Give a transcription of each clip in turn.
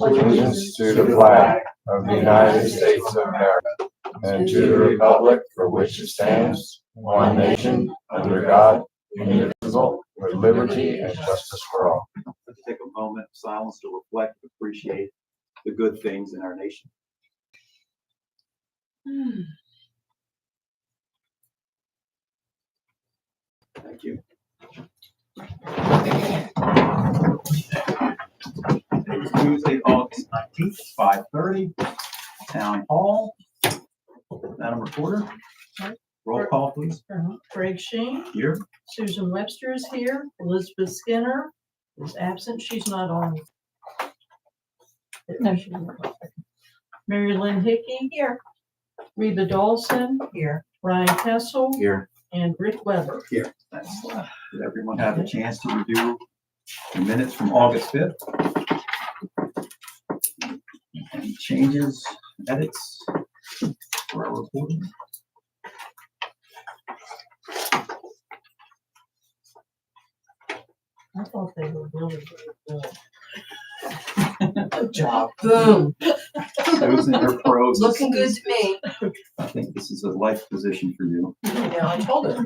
allegiance to the flag of the United States of America and to the republic for which it stands, one nation, under God, indivisible, with liberty and justice for all. Let's take a moment of silence to reflect and appreciate the good things in our nation. Thank you. It's Tuesday, August 19th, 5:30, Town Hall. Madam Reporter, roll call, please. Greg Sheen, Here. Susan Webster is here, Elizabeth Skinner is absent, she's not on. No, she's not. Mary Lynn Hickey. Here. Reba Dawson. Here. Ryan Kessel. Here. And Rick Weber. Here. Thanks. Did everyone have a chance to review the minutes from August 5th? Any changes, edits for our reporting? I thought they were really good. Good job. Boom. Susan, your pros. Looking good to me. I think this is a life position for you. Yeah, I told her.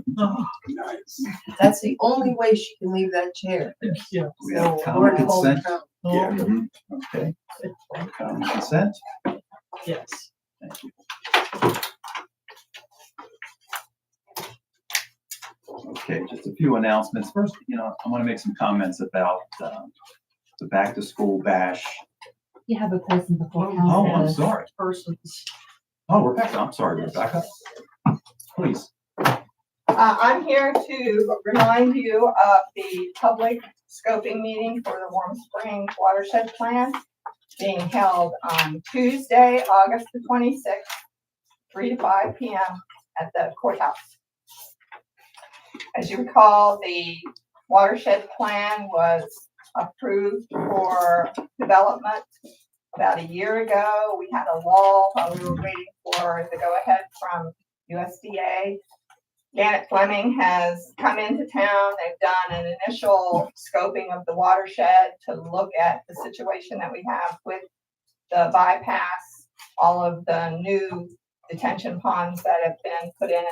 Nice. That's the only way she can leave that chair. Yeah. We have So, common Lord hold consent. her. Yeah. Mhm. Okay. Common consent. Yes. Thank you. Okay, just a few announcements. First, I want to make some comments about the back to school bash. You have a person before Oh, council. I'm sorry. Persons. Oh, Rebecca, I'm sorry, Rebecca. Please. I'm here to remind you of the public scoping meeting for the Warm Springs Watershed Plan being held on Tuesday, August the 26th, 3 to 5 p.m. at the courthouse. As you recall, the watershed plan was approved for development about a year ago. We had a lull while we were waiting for the go-ahead from USDA. Janet Fleming has come into town. They've done an initial scoping of the watershed to look at the situation that we have with the bypass, all of the new detention ponds that have been put in,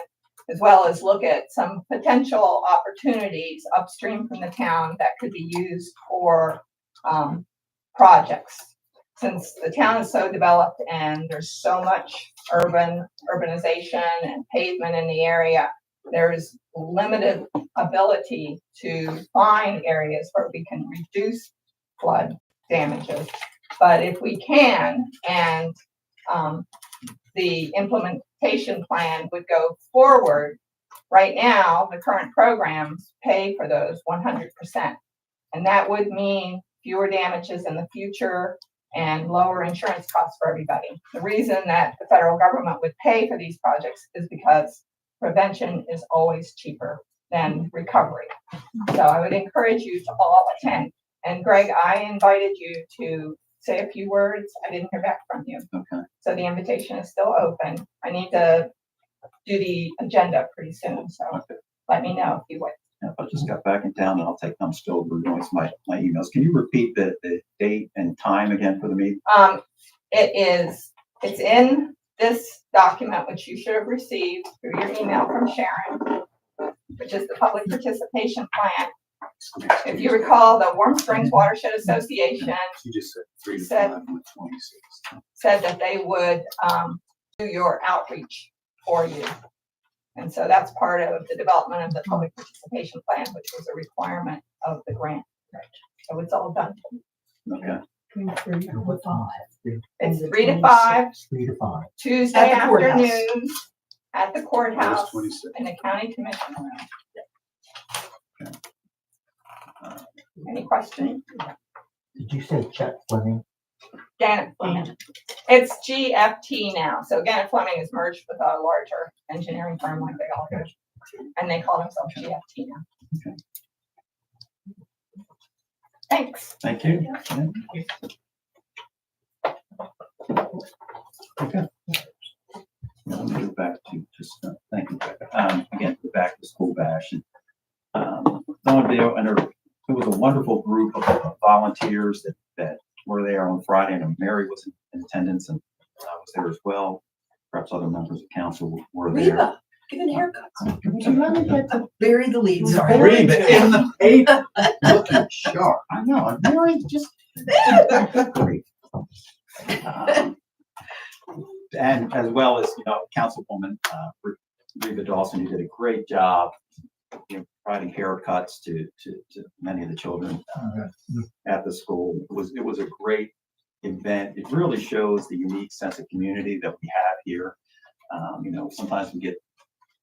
as well as look at some potential opportunities upstream from the town that could be used for projects. Since the town is so developed and there's so much urbanization and pavement in the area, there's limited ability to find areas where we can reduce flood damages. But if we can, and the implementation plan would go forward, right now, the current programs pay for those 100%. And that would mean fewer damages in the future and lower insurance costs for everybody. The reason that the federal government would pay for these projects is because prevention is always cheaper than recovery. So I would encourage you to all attend. And Greg, I invited you to say a few words. I didn't hear back from you. Okay. So the invitation is still open. I need to do the agenda pretty soon, so let me know if you would. If I just got back in town, and I'm still reviewing my emails. Can you repeat the date and time again for the meeting? It's in this document, which you should have received through your email from Sharon, which is the public participation plan. If you recall, the Warm Springs Watershed Association She just said 3 to Said- 5 on the 26th. said that they would do your outreach for you. And so that's part of the development of the public participation plan, which was a requirement of the grant. So it's all done. Okay. 3 to 5. It's 3 to 5, 3 to 5. Tuesday At the courthouse. afternoon at the courthouse 26th. in the county commission room. Any questions? Did you say Chet Fleming? Janet Fleming. It's GFT now. So Janet Fleming is merged with a larger engineering firm like they all do. And they call themselves GFT now. Okay. Thanks. Thank you. Okay. Now, let me go back to just, thank you, Becca. Again, the back to school bash. And, there was a wonderful group of volunteers that were there on Friday, and Mary was in attendance, and I was there as well. Perhaps other members of council were there. Reba, giving haircuts. Would you let me get the Bury the lead, sorry. Reba in the paper, looking sharp. I know, I'm Mary just. Great. And as well as, Councilwoman Reba Dawson, who did a great job, providing haircuts to many of the children at the school. It was a great event. It really shows the unique sense of community that we have here. Sometimes we get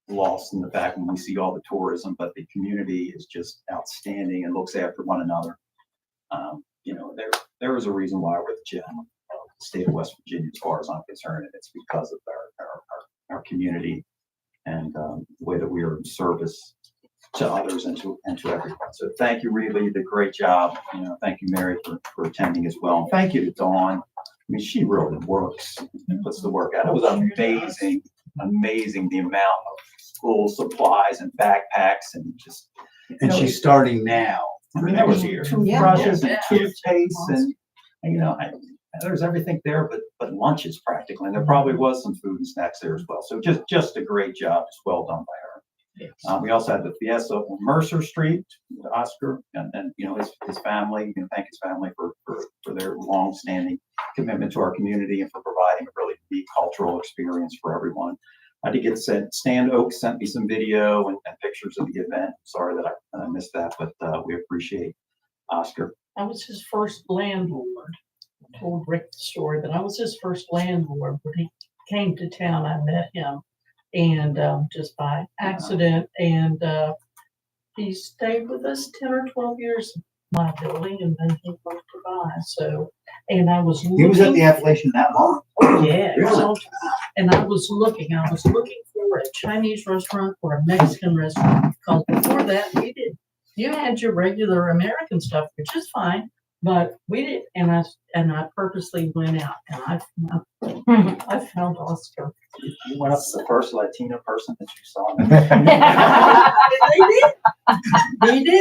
lost in the fact when we see all the tourism, but the community is just outstanding and looks after one another. There is a reason why we're the gem of the state of West Virginia, as far as I'm concerned, and it's because of our community and the way that we are in service to others and to everyone. So thank you, Reba. You did a great job. Thank you, Mary, for attending as well. And thank you to Dawn. I mean, she really works and puts the work out. It was amazing the amount of school supplies and backpacks and just. And she's starting now. I mean, there was toothbrushes and Yeah. toothpaste and there's everything there, but lunches practically. And there probably was some food and snacks there as well. So just a great job. Just well done by her. Yes. We also had the fiesta on Mercer Street with Oscar and his family. Thank his family for their long-standing commitment to our community and for providing a really unique cultural experience for everyone. I did get sent. Stan Oaks sent me some video and pictures of the event. Sorry that I missed that, but we appreciate Oscar. I was his first landlord. I told Rick the story, but I was his first landlord. When he came to town, I met him, and just by accident, and he stayed with us 10 or 12 years in my building, and then he went to buy. So, and I was looking. He was at the Appalachian that long? Yeah, Really? so- and I was looking for a Chinese restaurant or a Mexican restaurant, because before that, you had your regular American stuff, which is fine, but we did, and I purposely went out, and I found Oscar. You went up to the first Latino person that you saw. He did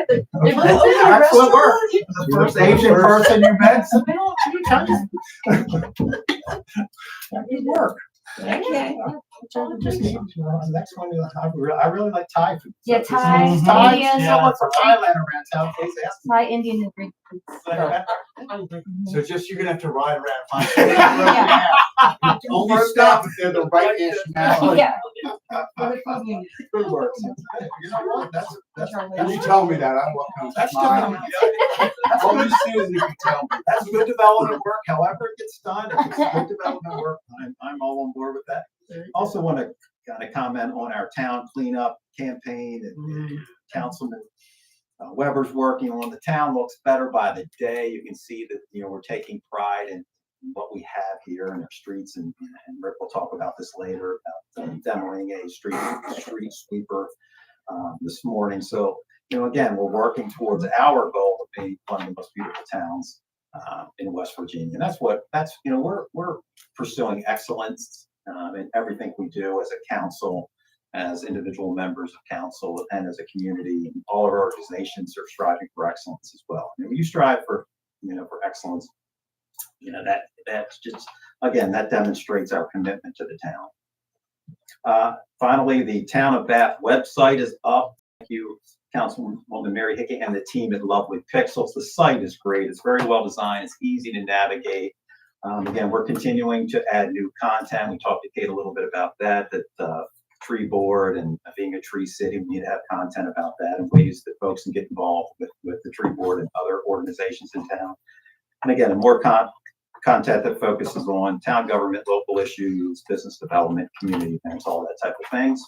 it. It was That's what worked. The first Asian person you met. It worked. Okay. Next one, I really like Thai food. Yeah, So Thai, this is Thai, Indian. someone from Thailand around town, please ask Thai, Indian, and Greek foods. me. So just, you're gonna have to ride around. Yeah. Only stop if they're the right nationality. Yeah. Good work. You know what, that's. If you tell me that, I'm welcome. That's only Susan can tell me. That's good development work, however it gets done, if it's good development work, I'm all on board with that. Also want to kind of comment on our town cleanup campaign and Councilman Weber's working on. The town looks better by the day. You can see that, we're taking pride in what we have here in our streets, and Rick will talk about this later about demoing a street sweeper this morning. So, again, we're working towards our goal of being one of the most beautiful towns in West Virginia. And we're pursuing excellence in everything we do as a council, as individual members of council, and as a community. All of our organizations are striving for excellence as well. And when you strive for excellence, that's just, again, that demonstrates our commitment to the town. Finally, the Town of Bath website is up. Thank you, Councilwoman Mary Hickey and the team at Lovely Pixels. The site is great. It's very well designed. It's easy to navigate. Again, we're continuing to add new content. We talked to Kate a little bit about that tree board and being a tree city. We need to have content about that and ways that folks can get involved with the tree board and other organizations in town. And again, more content that focuses on town government, local issues, business development, community events, all that type of things.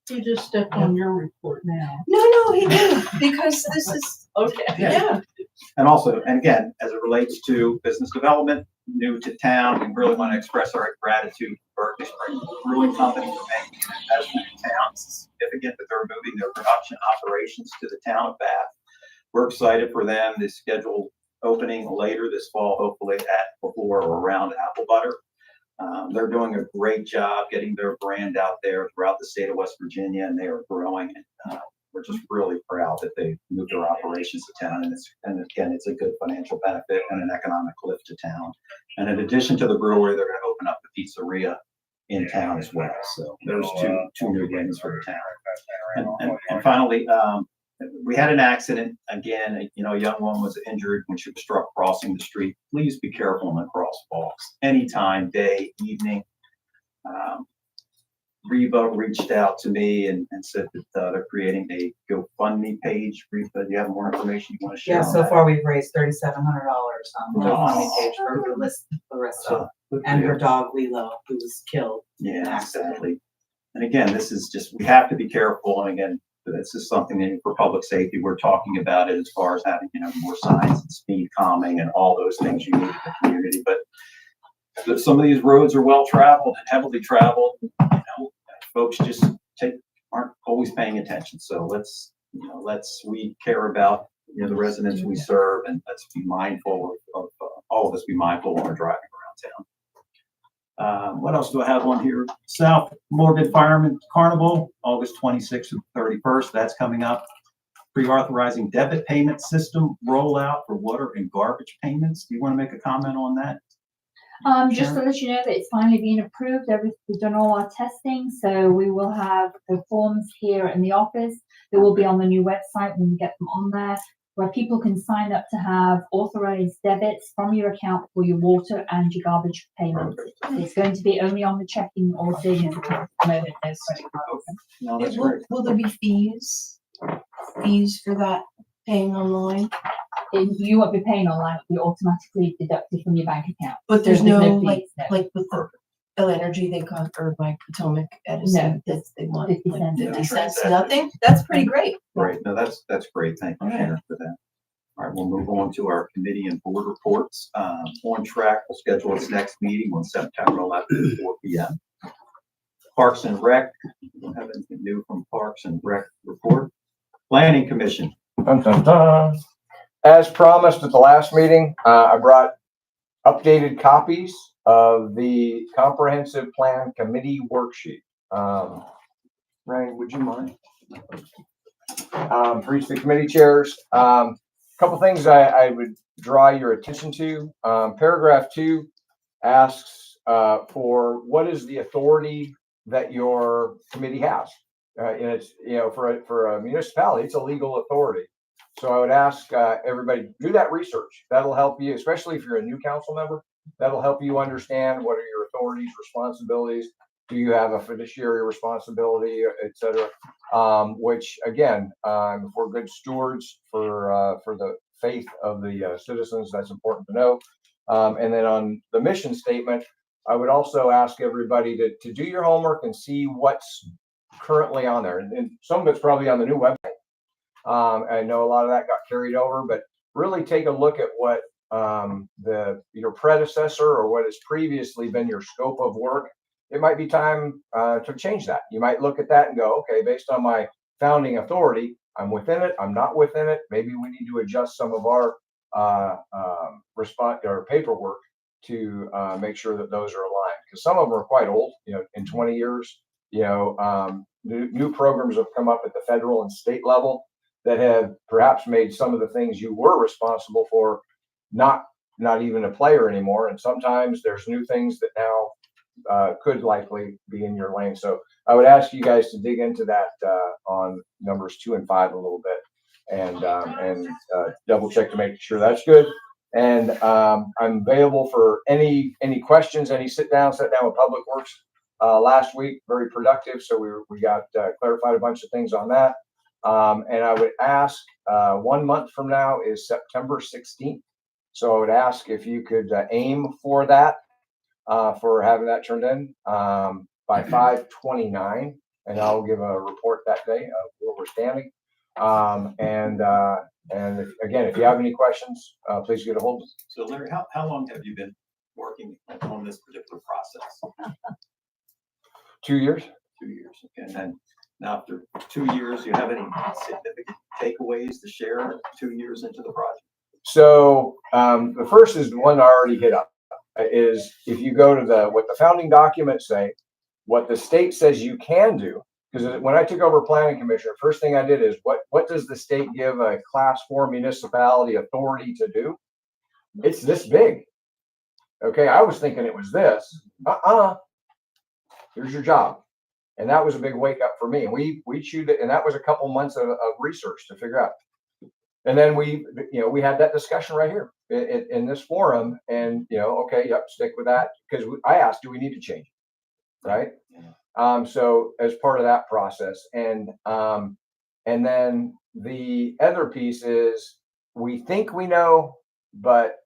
You just stepped on your report now. No, he didn't, because this is, Okay. yeah. And also, and again, as it relates to business development, new to town, we really want to express our gratitude to Berkeley Springs Brewing Company for making an investment in town. It's significant that they're moving their production operations to the town of Bath. We're excited for them. They scheduled opening later this fall, hopefully before or around Apple Butter. They're doing a great job getting their brand out there throughout the state of West Virginia, and they are growing. And we're just really proud that they moved their operations to town, and again, it's a good financial benefit and an economic lift to town. And in addition to the brewery, they're gonna open up the pizzeria in town as well. So there's two new wins for the town. And finally, we had an accident again. A young woman was injured when she was struck crossing the street. Please be careful in the crosswalks, anytime, day, evening. Reba reached out to me and said that they're creating a GoFundMe page. Reba, do you have more information you want to share? Yeah, on so that? far we've raised $3,700 on the GoFundMe page for Larissa So, good and deal. her dog Lilo, who was killed. Yeah, exactly. And again, this is just, we have to be careful. And again, this is something that for public safety, we're talking about it as far as having, more signs and speed calming and all those things you need in the community. But some of these roads are well traveled and heavily traveled. Folks just aren't always paying attention. So we care about, the residents we serve, and let's be mindful of all of us be mindful when we're driving around town. What else do I have on here? South Morgan Fireman Carnival, August 26th and 31st. That's coming up. Pre-authorizing debit payment system rollout for water and garbage payments. Do you want to make a comment on that? Just to let you know that it's finally been approved. We've done all our testing, so we will have the forms here in the office. They will be on the new website when we get them on there, where people can sign up to have authorized debits from your account for your water and your garbage payments. It's going to be only on the checking or savings account at the moment. No credit cards. No, that's great. Will there be fees for that paying online? If you won't be paying online, it'll be automatically deducted from your bank account. But there's So no, fees, no. like with the L Energy, they got, or like Potomac Edison, they want 50 like cents. 50 cents, nothing? That's pretty great. Great. No, that's great. Thank you, All right. Sharon, for that. All right, we'll move on to our committee and board reports. On track, we'll schedule its next meeting on September 11th at 4 p.m. Parks and Rec, we don't have anything new from Parks and Rec report. Planning Commission. Dun, dun, dun. As promised at the last meeting, I brought updated copies of the comprehensive plan committee worksheet. Ryan, would you mind? For each of the committee chairs, couple things I would draw your attention to. Paragraph 2 asks for what is the authority that your committee has. And it's, for a municipality, it's a legal authority. So I would ask everybody, do that research. That'll help you, especially if you're a new council member. That'll help you understand what are your authorities, responsibilities. Do you have a fiduciary responsibility, et cetera? Which again, if we're good stewards for the faith of the citizens, that's important to know. And then on the mission statement, I would also ask everybody to do your homework and see what's currently on there. And some of it's probably on the new website. I know a lot of that got carried over, but really take a look at what your predecessor or what has previously been your scope of work. It might be time to change that. You might look at that and go, okay, based on my founding authority, I'm within it, I'm not within it. Maybe we need to adjust some of our response or paperwork to make sure that those are aligned. Because some of them are quite old, in 20 years, new programs have come up at the federal and state level that have perhaps made some of the things you were responsible for not even a player anymore. And sometimes there's new things that now could likely be in your lane. So I would ask you guys to dig into that on numbers 2 and 5 a little bit and double check to make sure that's good. And I'm available for any questions, any sit down with Public Works last week, very productive. So we got clarified a bunch of things on that. And I would ask 1 month from now is September 16th. So I would ask if you could aim for that, for having that turned in by 5/29, and I'll give a report that day of where we're standing. And if you have any questions, please get a hold of us. So Larry, how long have you been working on this particular process? 2 years. 2 years. Okay. And then now after 2 years, do you have any significant takeaways to share 2 years into the project? So the first is the one I already hit up, is if you go to what the founding documents say, what the state says you can do, because when I took over planning commissioner, first thing I did is what does the state give a class 4 municipality authority to do? It's this big. Okay, I was thinking it was this. Here's your job. And that was a big wake up for me. And we chewed it, and that was a couple months of research to figure out. And then we had that discussion right here in this forum, and okay, yep, stick with that, because I asked, do we need to change it, right? So as part of that process, and then the other piece is we think we know, but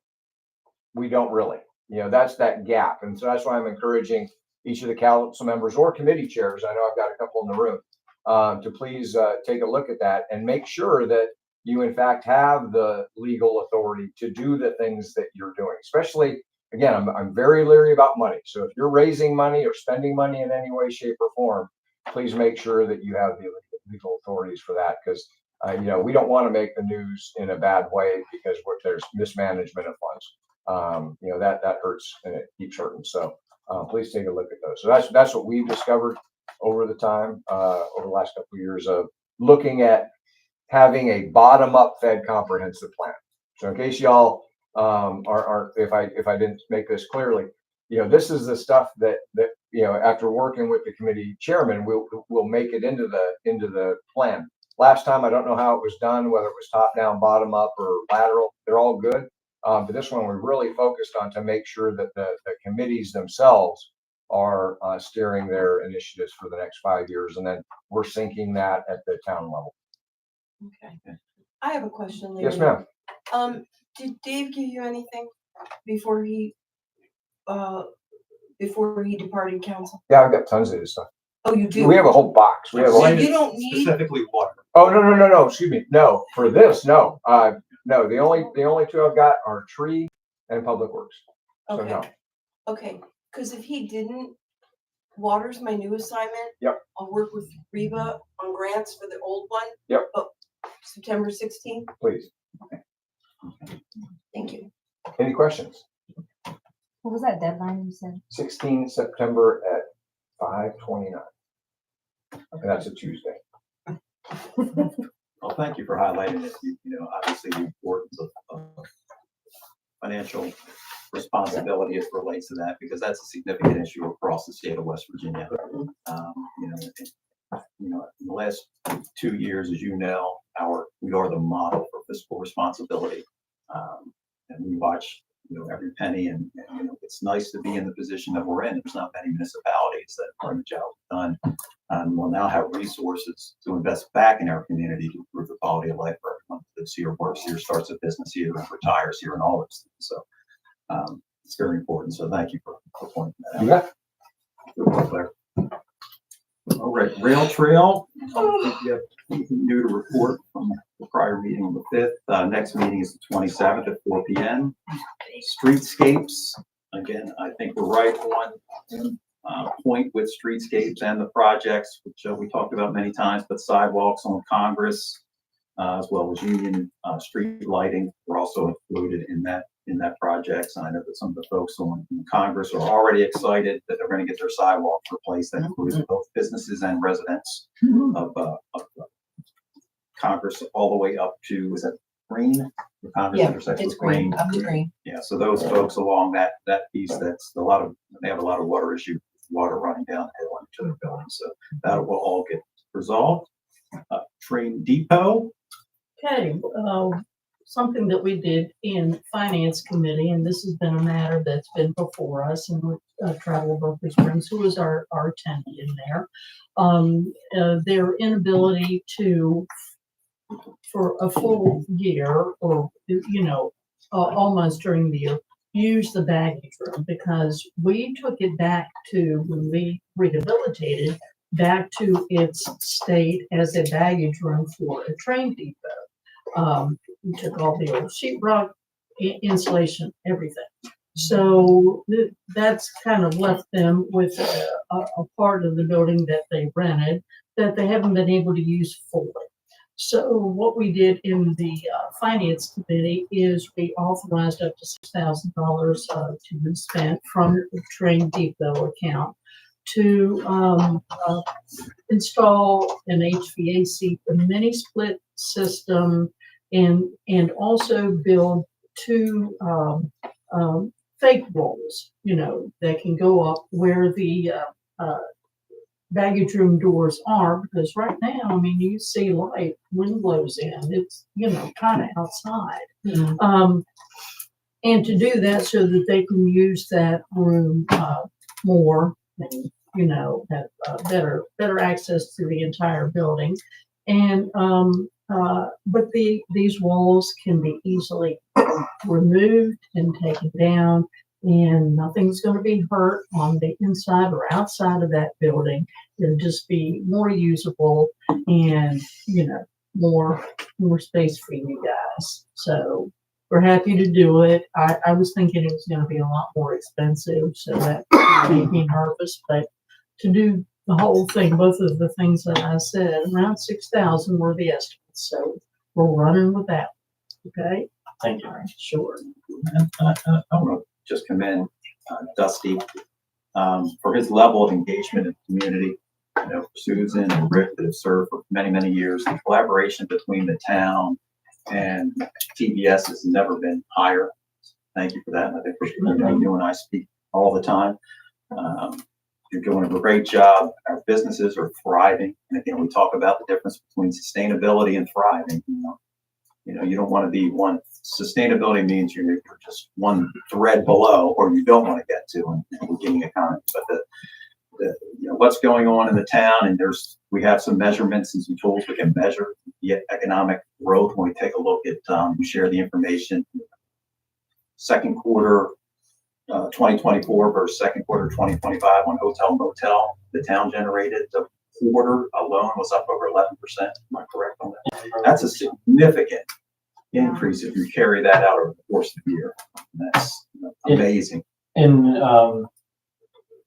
we don't really. That's that gap, and so that's why I'm encouraging each of the council members or committee chairs. I know I've got a couple in the room, to please take a look at that and make sure that you in fact have the legal authority to do the things that you're doing. Especially, again, I'm very leery about money. So if you're raising money or spending money in any way, shape, or form, please make sure that you have the legal authorities for that, because we don't want to make the news in a bad way because there's mismanagement of funds. That hurts, and it keeps hurting. So please take a look at those. So that's what we've discovered over the time, over the last couple of years of looking at having a bottom-up Fed comprehensive plan. So in case y'all aren't, if I didn't make this clearly, this is the stuff that after working with the committee chairman, we'll make it into the plan. Last time, I don't know how it was done, whether it was top down, bottom up, or lateral. They're all good, but this one we really focused on to make sure that the committees themselves are steering their initiatives for the next 5 years, and then we're syncing that at the town level. Okay. I have a question. Yes, Larry. ma'am. Did Dave give you anything before he departed council? Yeah, I've got tons of this stuff. Oh, you do? We have a whole box. We have a So whole, you don't need, Specifically water. oh, no, excuse me. No, for this, no. No, the only two I've got are tree and public works. So no. okay, because if he didn't, water's my new assignment. Yep. I'll work with Reba on grants for the old one. Yep. Oh, September 16th. Please. Thank you. Any questions? What was that deadline you said? 16 September at 5:29. And that's a Tuesday. Well, thank you for highlighting it. Obviously the importance of financial responsibility as relates to that, because that's a significant issue across the state of West Virginia. In the last 2 years, as you know, we are the model for fiscal responsibility. And we watch, every penny, and it's nice to be in the position that we're in. There's not many municipalities that are in the job done. We'll now have resources to invest back in our community to improve the quality of life for everyone that lives here, works here, starts a business here, and retires here, and all those things. So it's very important. So thank you for pointing that out. Yeah. Good work, Claire. All right, Rail Trail. I don't think you have anything new to report from the prior meeting on the 5th. Next meeting is the 27th at 4 p.m. Streetscapes. Again, I think we're right on point with streetscapes and the projects, which we talked about many times, but sidewalks on Congress, as well as Union street lighting, were also included in that project. And I know that some of the folks on Congress are already excited that they're going to get their sidewalks replaced. That includes both businesses and residents of Congress, all the way up to, is that Green? The Congress intersects it's with green. Up to green. Yeah, so those folks along that piece, they have a lot of water issues, water running downhill into their buildings. So that will all get resolved. Train Depot. Okay, something that we did in Finance Committee, and this has been a matter that's been before us, and with Travel Berkeley Springs, who was our tenant in there. Their inability to, for a full year, or almost during the year, use the baggage room, because we took it back to, when we rehabilitated, back to its state as a baggage room for a train depot. We took all the old sheetrock, insulation, everything. So that's kind of left them with a part of the building that they rented that they haven't been able to use fully. So what we did in the Finance Committee is we authorized up to $6,000 to be spent from the Train Depot account to, install an HVAC, a mini split system, and also build two, fake walls, that can go up where the, baggage room doors are, because right now, I mean, you see light, wind blows in, it's, kind of outside. And to do that so that they can use that room, more and, have, better access to the entire building. And, but these walls can be easily removed and taken down, and nothing's going to be hurt on the inside or outside of that building. It'll just be more usable and, more space for you guys. So we're happy to do it. I was thinking it was going to be a lot more expensive, so that made me nervous, but to do the whole thing, both of the things that I said, around 6,000 were the estimates. So we're running with that. Okay. Thank you. All right, sure. And I want to just commend Dusty for his level of engagement in the community. Susan and Rick that have served for many, many years. The collaboration between the town and TBS has never been higher. Thank you for that. I think you and I speak all the time. You're doing a great job. Our businesses are thriving. And again, we talk about the difference between sustainability and thriving. You don't want to be one. Sustainability means you're just one thread below, or you don't want to get to in the beginning economy. But what's going on in the town, and we have some measurements and some tools we can measure the economic growth when we take a look at share the information. Second quarter 2024 versus second quarter 2025 on hotel motel, the town generated the quarter alone was up over 11%. Am I correct on that? That's a significant increase if you carry that out over the course of the year. That's amazing. And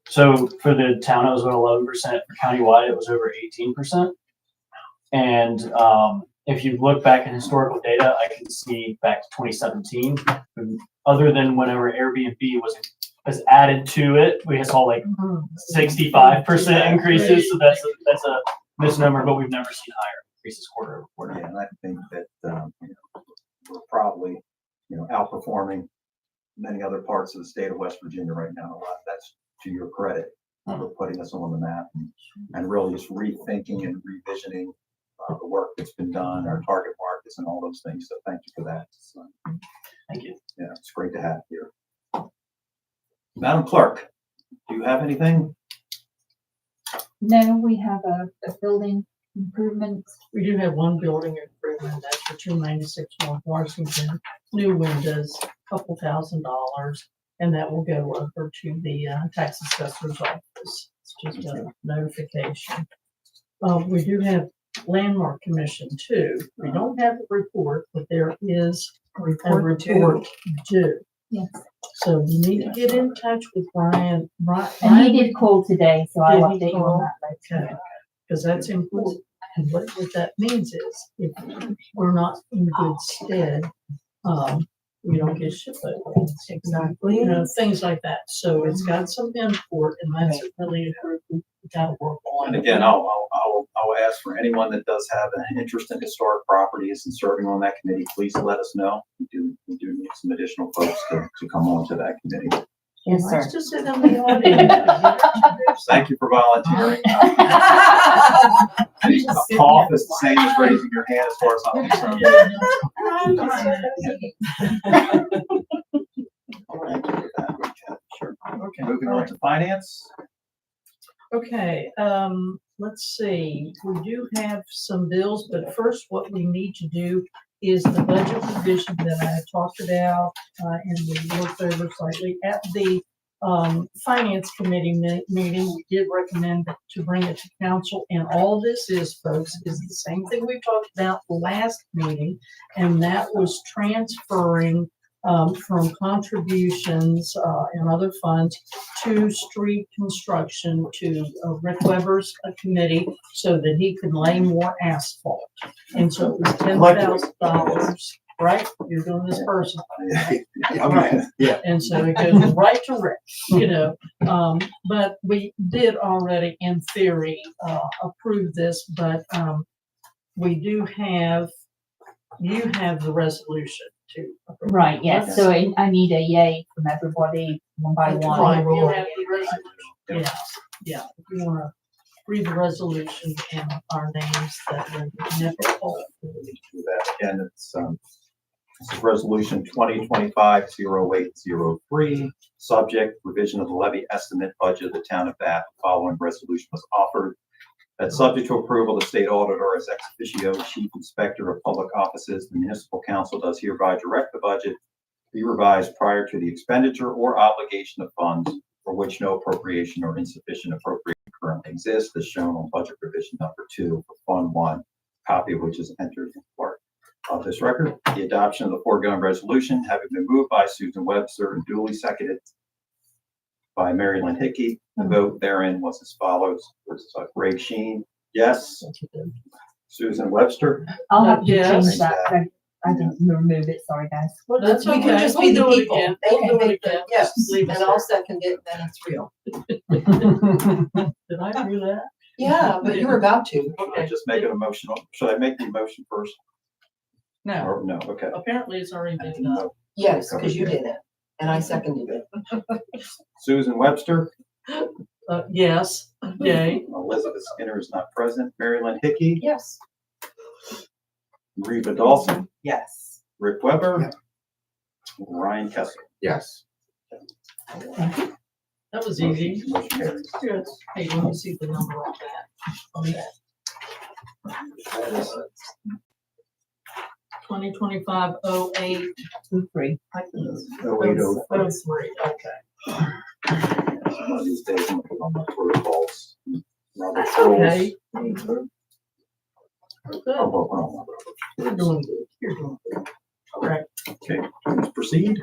so for the town, it was about 11%. For countywide, it was over 18%. And if you look back in historical data, I can see back to 2017. Other than whenever Airbnb was added to it, we saw like 65% increases. So that's a misnomer, but we've never seen higher increases quarter over quarter. Yeah, and I think that we're probably outperforming many other parts of the state of West Virginia right now. A lot of that's to your credit for putting us on the map and really just rethinking and revisioning the work that's been done, our target markets and all those things. So thank you for that. So, Thank you. yeah, it's great to have you here. Madam Clerk, do you have anything? No, we have a building improvement. We do have one building improvement, that's for 296 North Washington, new windows, couple $1,000, and that will go over to the tax assessor's office. It's just a notification. We do have Landmark Commission too. We don't have a report, but there is a report due. Yes. So you need to get in touch with Brian. And he did call today, so I'll Did he update you call? on that later. Okay, because that's important. And what that means is if we're not in good stead, we don't get shipped over. Exactly. Things like that. So it's got some import, and that's really a group we gotta work on. And again, I'll ask for anyone that does have an interest in historic properties and serving on that committee, please let us know. We do need some additional folks to come on to that committee. Yes, sir. Let's just sit in the audience. Thank you for volunteering. A cough is the same as raising your hand as far as I'm concerned. Thank you for that. Sure. Okay, moving on to finance. Okay, let's see, we do have some bills, but first what we need to do is the budget revision that I talked about, and we worked over slightly at the finance committee meeting. We did recommend to bring it to council, and all this is, folks, is the same thing we talked about last meeting, and that was transferring from contributions and other funds to street construction to Rick Weber's committee so that he could lay more asphalt. And so it was $10,000 right? You're doing this person. Okay, yeah. And so it goes right to Rick, you know. But we did already, in theory, approve this, but, we do have, you have the resolution to approve. Right, yes, so I need a yay from everybody, one by Right, one. you have the resolution. Yeah, if you wanna read the resolution and our names that were never told. Do that again. This is resolution 2025-0803, subject revision of the levy estimate budget of the town of Bath. The following resolution was offered. That subject to approval, the state auditor as ex officio chief inspector of public offices, the municipal council does hereby direct the budget be revised prior to the expenditure or obligation of funds for which no appropriation or insufficient appropriation currently exists, as shown on budget revision number 2 for Fund 1, copy of which is entered in part of this record. The adoption of the foregoing resolution having been moved by Susan Webster and duly seconded by Mary Lynn Hickey. The vote therein was as follows. Ray Sheen, yes. Susan Webster, I'll have to Yes. change that. I didn't remove it, sorry guys. Well, that's We okay. can just We'll be the do it people. again. They We'll can do it make the, again. yes, Leave and it I'll second it, then it's real. Did I do that? Yeah, but you're about to. I'm just making a motion. Should I make the motion first? No, Or no, okay. apparently it's already been done. Yes, because you did it, and I seconded it. Susan Webster, Yes, yay. Elizabeth Skinner is not present. Mary Lynn Hickey, Yes. Reba Dawson, Yes. Rick Weber, Ryan Kessler. Yes. That was easy. Motion carries. Good. Hey, let me see the number on that. On that. That is 2025-08. 3. 0803. Okay. One of these days, I'm gonna put on my protocols. Robert That's rules. okay. Oh, Good. oh, You're doing good. You're doing good. All right. okay, let's proceed.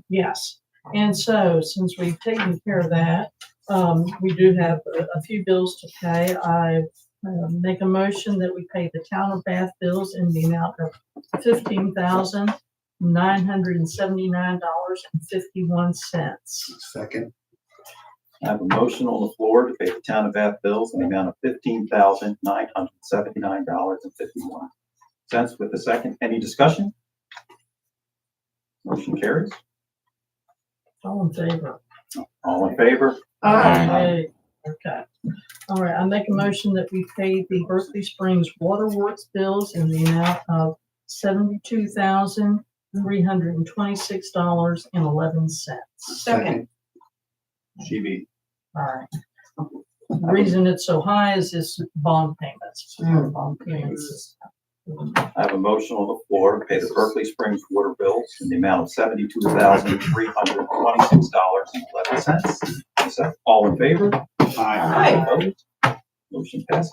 Yes. And so since we've taken care of that, we do have a few bills to pay. I make a motion that we pay the town of Bath bills in the amount of $15,979.51. Second. I have a motion on the floor to pay the town of Bath bills in the amount of $15,979.51. With a second, any discussion? Motion carries. All in favor? All in favor? Yay. Okay. All right, I make a motion that we pay the Berkeley Springs Waterworks bills in the amount of $72,326.11. Second. GB. All right. The reason it's so high is this bond payments. Bond payments. I have a motion on the floor to pay the Berkeley Springs water bills in the amount of $72,326.11. All in favor? Aye. Opposed? Motion passes.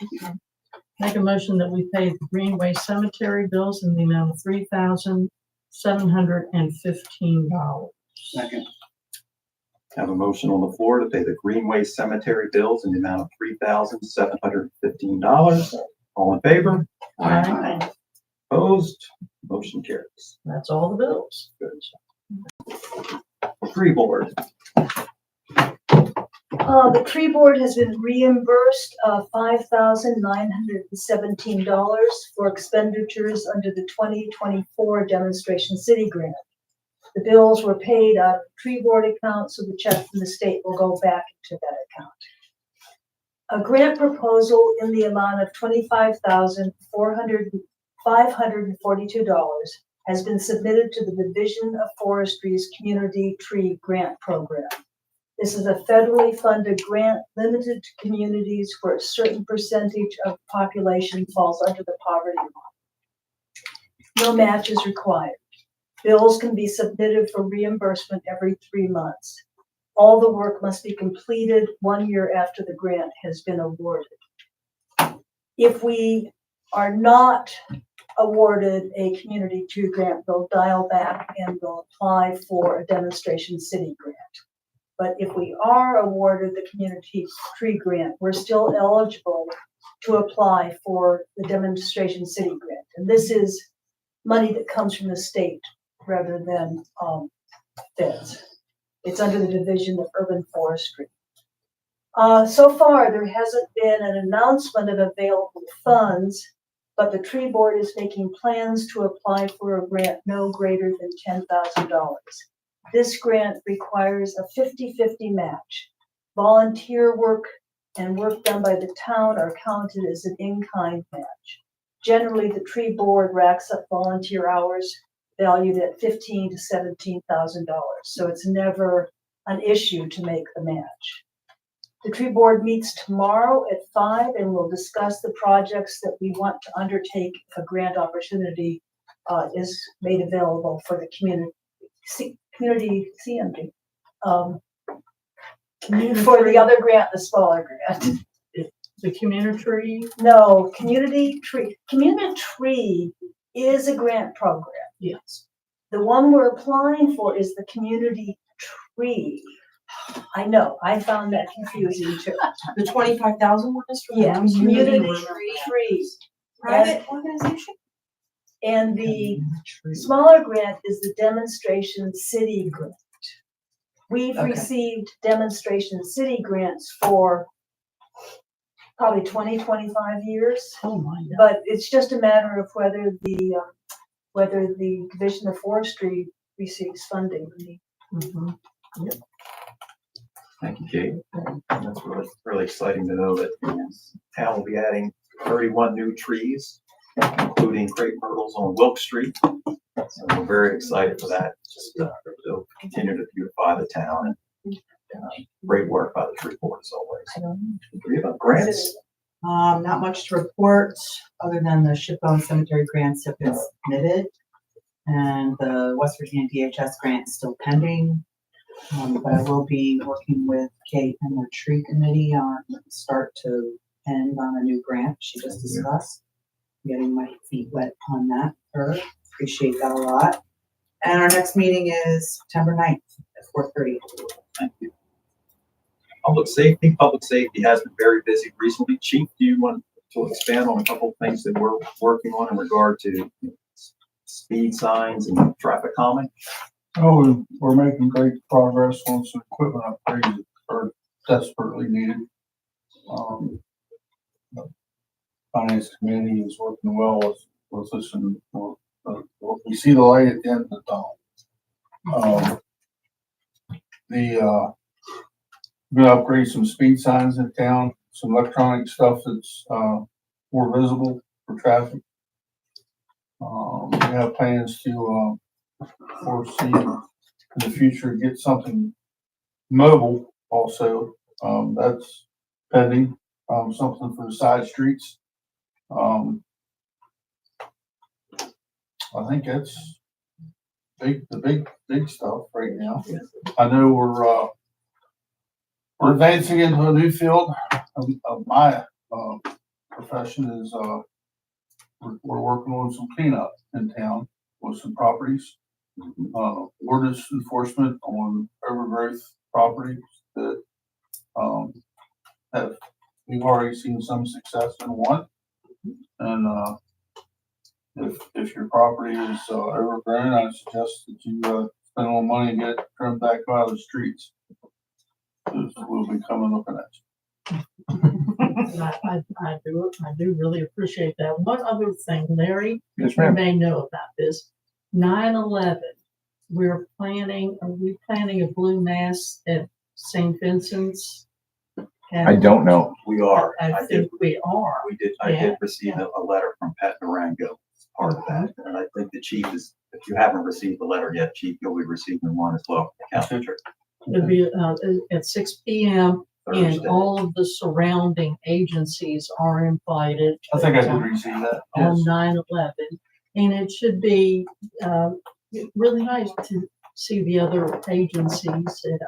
Make a motion that we pay the Greenway Cemetery bills in the amount of $3,715. Second. I have a motion on the floor to pay the Greenway Cemetery bills in the amount of $3,715. All in favor? Aye. Opposed? Motion carries. That's all the bills. Tree board. The tree board has been reimbursed $5,917 for expenditures under the 2024 Demonstration City Grant. The bills were paid out of the tree board account, so the check from the state will go back into that account. A grant proposal in the amount of $25,542 has been submitted to the Division of Forestry's Community Tree Grant Program. This is a federally funded grant limited to communities where a certain percentage of the population falls under the poverty line. No match is required. Bills can be submitted for reimbursement every 3 months. All the work must be completed 1 year after the grant has been awarded. If we are not awarded a community tree grant, they'll dial back and they'll apply for a demonstration city grant. But if we are awarded the community tree grant, we're still eligible to apply for the demonstration city grant. And this is money that comes from the state rather than, feds. It's under the Division of Urban Forestry. So far, there hasn't been an announcement of available funds, but the tree board is making plans to apply for a grant no greater than $10,000. This grant requires a 50-50 match. Volunteer work and work done by the town are counted as an in-kind match. Generally, the tree board racks up volunteer hours valued at $15,000 to $17,000. So it's never an issue to make the match. The tree board meets tomorrow at 5 and will discuss the projects that we want to undertake if a grant opportunity is made available for the community CMD. For the other grant, the smaller grant. The community tree, No, community tree. Community tree is a grant program. yes. The one we're applying for is the community tree. I know, I found that confusing too. The 25,000 one is for the Yeah, community tree. trees. Private organization? And the smaller grant is the demonstration city grant. We've Okay. received demonstration city grants for probably 20, 25 years. Oh, my God. But it's just a matter of whether the Division of Forestry receives funding. Mhm. Thank you, Kate. That's really, really exciting to know that the town will be adding 31 new trees, including crepe myrtles on Wilk Street. So we're very excited for that. Just to continue to beautify the town and great work by the tree board as always. Do you have grants? Not much to report, other than the Shipbone Cemetery grants have been submitted. And the West Virginia DHS grant is still pending. But I will be working with Kate and the tree committee on start to end on a new grant she just discussed. Getting my feet wet on that for her. Appreciate that a lot. And our next meeting is September 9th at 4:30. Thank you. Public safety has been very busy recently. Chief, do you want to expand on a couple of things that we're working on in regard to speed signs and traffic calming? Oh, we're making great progress on some equipment upgrades that are desperately needed. The Finance committee is working well with us, and we see the light at the end of the tunnel. We're gonna upgrade some speed signs in town, some electronic stuff that's more visible for traffic. We have plans to foresee in the future get something mobile also. That's pending. Something for the side streets. I think that's the big stuff right now. I know we're advancing into a new field of my profession is we're working on some cleanup in town with some properties. Ordinance enforcement on overgrowth properties that we've already seen some success in one. And if your property is overgrown, I suggest that you spend a little money and get it trimmed back out of the streets. We'll be coming looking at you. I do really appreciate that. One other thing, Larry, Yes, you ma'am. may know about this. 9/11, are we planning a blue mass at St. Vincent's? I don't know. We are. I think we are. I Yeah, did receive a letter from Pat Narango as part of that. And I think the chief is, if you haven't received the letter yet, chief, you'll be receiving one as well. Council Chair, It'll be at 6 p.m. and Thursday. all of the surrounding agencies are invited. I think I did receive that. On Yes. 9/11, and it should be really nice to see the other agencies that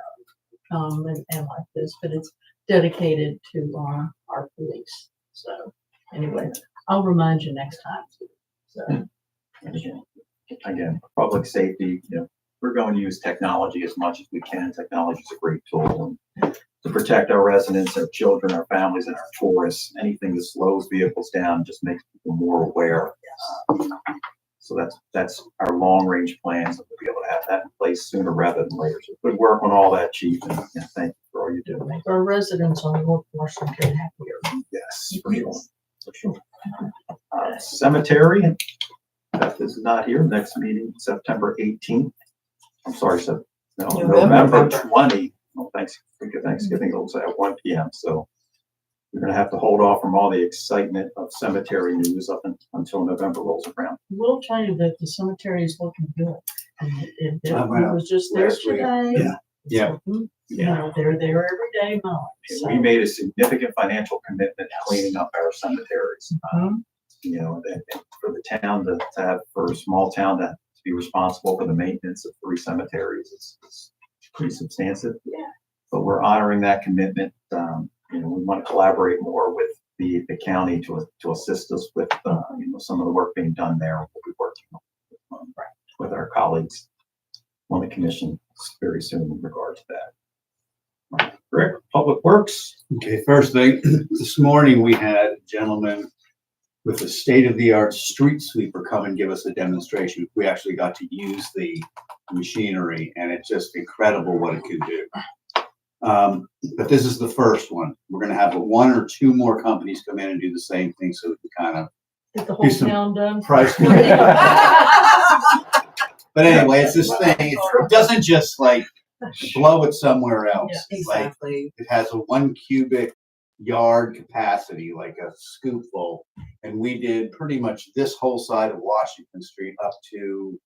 come and like this, but it's dedicated to our police. So anyway, I'll remind you next time. So Again, public safety, we're going to use technology as much as we can. Technology is a great tool to protect our residents, our children, our families, and our tourists. Anything that slows vehicles down just makes people more aware. So that's our long-range plans, and we'll be able to have that in place sooner rather than later. So good work on all that, Chief, and thank you for all you do. Make our residents on North Washington happier. Yes, for sure. For sure. Cemetery, Beth is not here. Next meeting, September 18th. I'm sorry, November 20. Well, Thanksgiving will say at 1 p.m. So we're gonna have to hold off from all the excitement of cemetery news until November rolls around. We'll tell you that the cemetery is looking good. It I went was just there last week. today. Yeah. Yeah. You know, they're there every day now. We made a significant financial commitment cleaning up our cemeteries. You know, and for the town to have, for a small town to be responsible for the maintenance of 3 cemeteries, it's pretty substantive. Yeah. But we're honoring that commitment. You know, we want to collaborate more with the county to assist us with, you know, some of the work being done there. We'll be working with our colleagues on the commission very soon in regard to that. Rick, Public Works. Okay, first thing, this morning we had a gentleman with a state-of-the-art street sweeper come and give us a demonstration. We actually got to use the machinery, and it's just incredible what it can do. But this is the first one. We're gonna have 1 or 2 more companies come in and do the same thing, so we can kind of Get the whole town done. price. But anyway, it's this thing. It doesn't just like blow it somewhere else. Yeah, It's like Exactly. it has a 1 cubic yard capacity, like a scoopful. And we did pretty much this whole side of Washington Street up to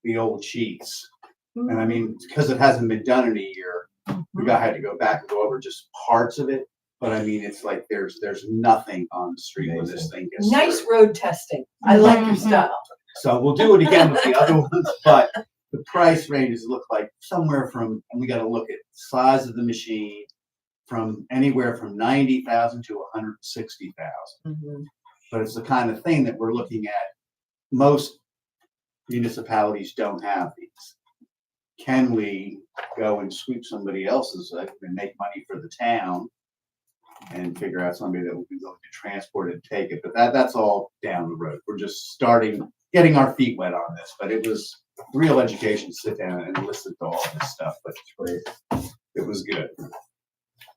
the old Chiefs. And I mean, because it hasn't been done in a year, we had to go back and go over just parts of it. But I mean, it's like there's nothing on the street when this thing gets Nice through. road testing. I like your style. So we'll do it again with the other ones, but the price ranges look like somewhere from, and we gotta look at size of the machine, from anywhere from 90,000 to 160,000. But it's the kind of thing that we're looking at. Most municipalities don't have these. Can we go and sweep somebody else's and make money for the town and figure out somebody that will be willing to transport it and take it? But that's all down the road. We're just starting, getting our feet wet on this, but it was real education to sit down and listen to all this stuff, but it was good.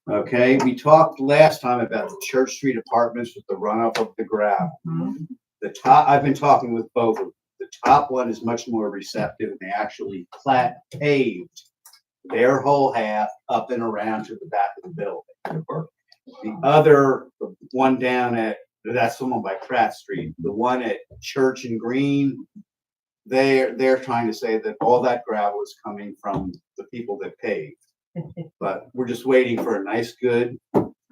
Okay, we talked last time about the Church Street apartments with the runoff of the gravel. The top, I've been talking with both of them. The top one is much more receptive, and they actually paved their whole half up and around to the back of the building. The other, the one down at, that's the one by Pratt Street, the one at Church and Green, they're trying to say that all that gravel is coming from the people that paved. But we're just waiting for a nice, good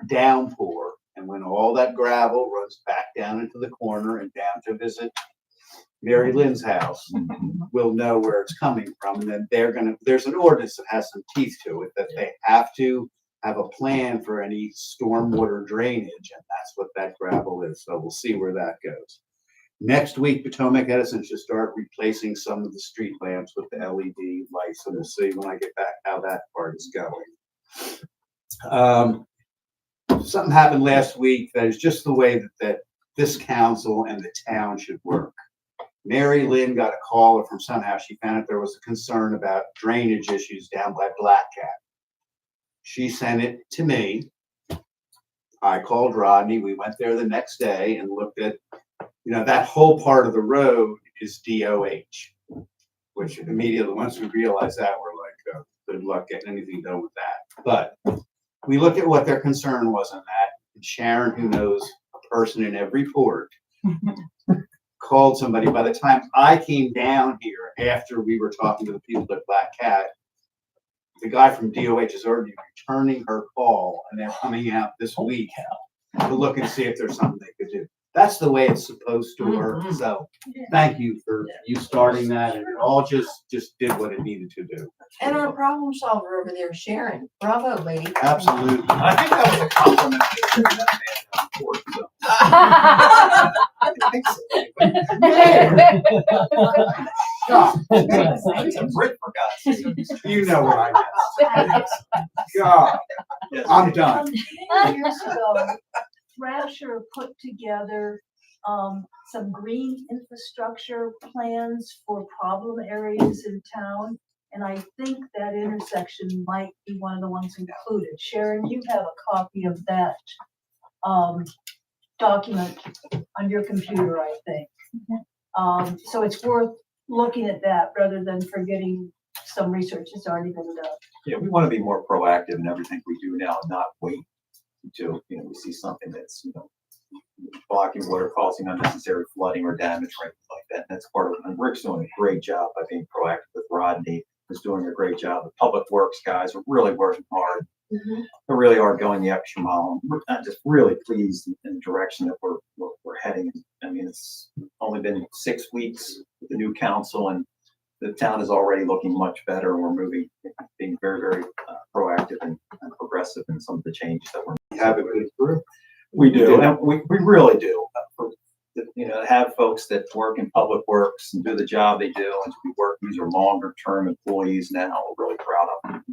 downpour, and when all that gravel runs back down into the corner and down to visit Mary Lynn's house, we'll know where it's coming from, and then there's an ordinance that has some teeth to it, that they have to have a plan for any stormwater drainage, and that's what that gravel is. So we'll see where that goes. Next week, Potomac Edison should start replacing some of the street lamps with the LED lights, and we'll see when I get back how that part is going. Something happened last week that is just the way that this council and the town should work. Mary Lynn got a call, or from somehow she found out there was a concern about drainage issues down by Black Cat. She sent it to me. I called Rodney. We went there the next day and looked at, that whole part of the road is DOH, which immediately, once we realized that, we're like, oh, good luck getting anything done with that. But we looked at what their concern was on that. And Sharon, who knows a person in every port, called somebody. By the time I came down here, after we were talking to the people at Black Cat, the guy from DOH is already returning her call, and they're coming out this week to look and see if there's something they could do. That's the way it's supposed to work. So thank you for you starting that, and it all just did what it needed to do. And our problem solver over there, Sharon. Bravo, lady. Absolutely. I think that was a compliment to that man on board, so. I think so. It's a Brit, for God's sake. You know what I meant. God, I'm done. Years ago, Thrasher put together some green infrastructure plans for problem areas in town. And I think that intersection might be one of the ones included. Sharon, you have a copy of that document on your computer, I think. So it's worth looking at that rather than forgetting some research that's already been done. Yeah, we want to be more proactive in everything we do now, and not wait until, we see something that's, blocking water, causing unnecessary flooding or damage or anything like that. And that's part of it. And Rick's doing a great job by being proactive with Rodney, is doing a great job. The public works guys are really working hard. They really are going the extra mile. I'm just really pleased in the direction that we're heading. I mean, it's only been 6 weeks with the new council, and the town is already looking much better. And we're being very, very proactive and progressive in some of the changes that we're making. Have a good group. We do, and we really do. Have folks that work in public works and do the job they do, and these are longer term employees now. We're really proud of them.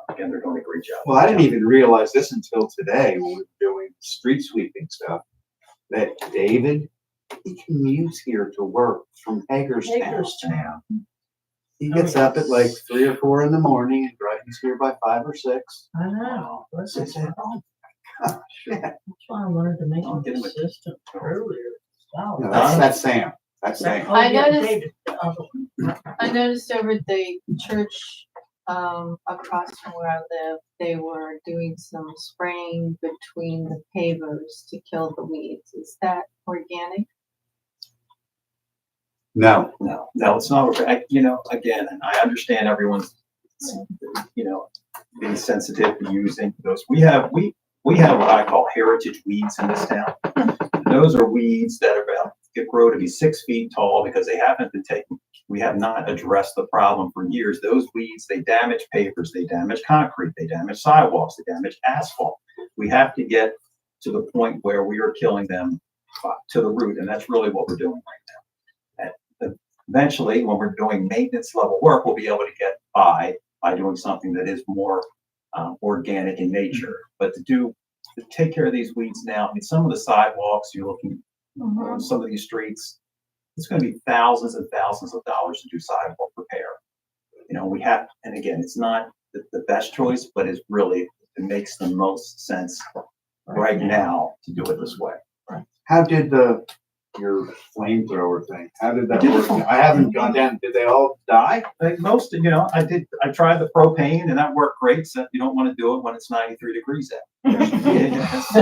Again, they're doing a great job. Well, I didn't even realize this until today when we were doing street sweeping stuff, that David, he commutes here to work from Hagerstown. He gets up at like 3 or 4 in the morning and drives here by 5 or 6. I know. That's I said, oh my gosh, yeah. That's why I wanted to make I'll him get him a- consistent earlier. Wow. No, that's Sam. That's Sam. Oh, I yeah, noticed- David. I noticed over at the church, across from where I live, they were doing some spraying between the pavers to kill the weeds. Is that organic? No. No, it's not. Again, and I understand everyone's, being sensitive to using those. We have what I call heritage weeds in this town. And those are weeds that grow to be 6 feet tall because they haven't been taken. We have not addressed the problem for years. Those weeds, they damage pavers, they damage concrete, they damage sidewalks, they damage asphalt. We have to get to the point where we are killing them to the root, and that's really what we're doing right now. Eventually, when we're doing maintenance level work, we'll be able to get by doing something that is more organic in nature. But to take care of these weeds now, I mean, some of the sidewalks you're looking on some of these streets, it's going to be thousands and thousands of dollars to do sidewalk repair. We have, and again, it's not the best choice, but it makes the most sense right now to do it this way. How did your flamethrower thing, how did that work? I haven't gone down. Did they all die? Like most, I tried the propane and that worked great. So you don't want to do it when it's 93 degrees out. So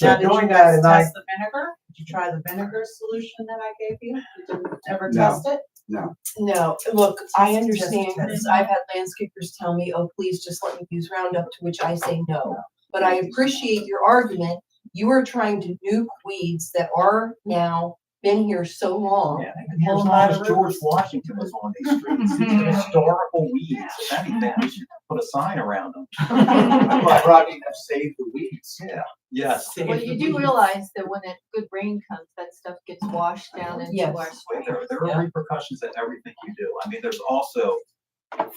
Now, did doing you that guys at night. test the vinegar? Did you try the vinegar solution that I gave you? Did you ever No. test it? No. No, look, I Just understand, test because it. I've had landscapers tell me, oh, please just let me use Roundup, to which I say no. But I appreciate your argument. You are trying to nuke weeds that are now been here so long. Yeah, as long as George Washington was on these streets, these historical weeds. If anything, we should put a sign around them. I thought Rodney have saved the weeds. Yeah. Yes. Well, you do realize that when that good rain comes, that stuff gets washed down into Yes. our streets. There are repercussions in everything you do. I mean, there's also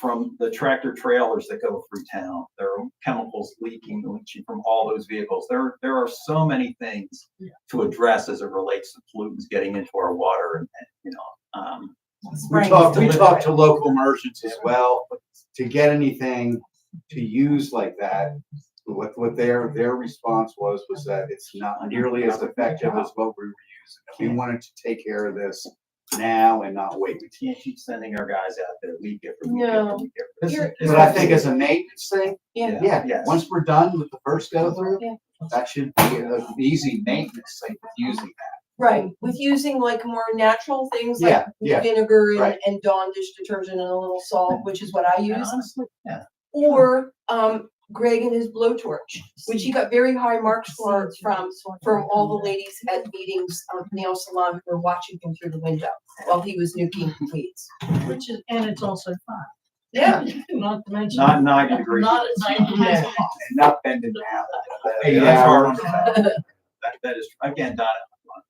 from the tractor trailers that go through town, there are chemicals leaching from all those vehicles. There are so many things to address as it relates to pollutants getting into our water We talked to local merchants as well, to get anything to use like that. What their response was that it's not nearly as effective as what we were using. We wanted to take care of this now and not wait. We can't keep sending our guys out there week after week No. after week after. But I think as a maintenance thing, Yeah. Yes. once we're done with the first go through, Yeah. that should be an easy maintenance thing with using that. Right, with using like more natural things Yeah, like yeah, vinegar right. and Dawn dish detergent and a little salt, which is what I And use. honestly, yeah. Or Greg and his blowtorch, which he got very high marks for from all the ladies at meetings, nail salon who were watching him through the window while he was nuking weeds. And it's also fun. Yeah. Not to mention. Not 90 degrees. Not at 90 degrees. And not bending down. Hey, that's hard. That is, again, Donna,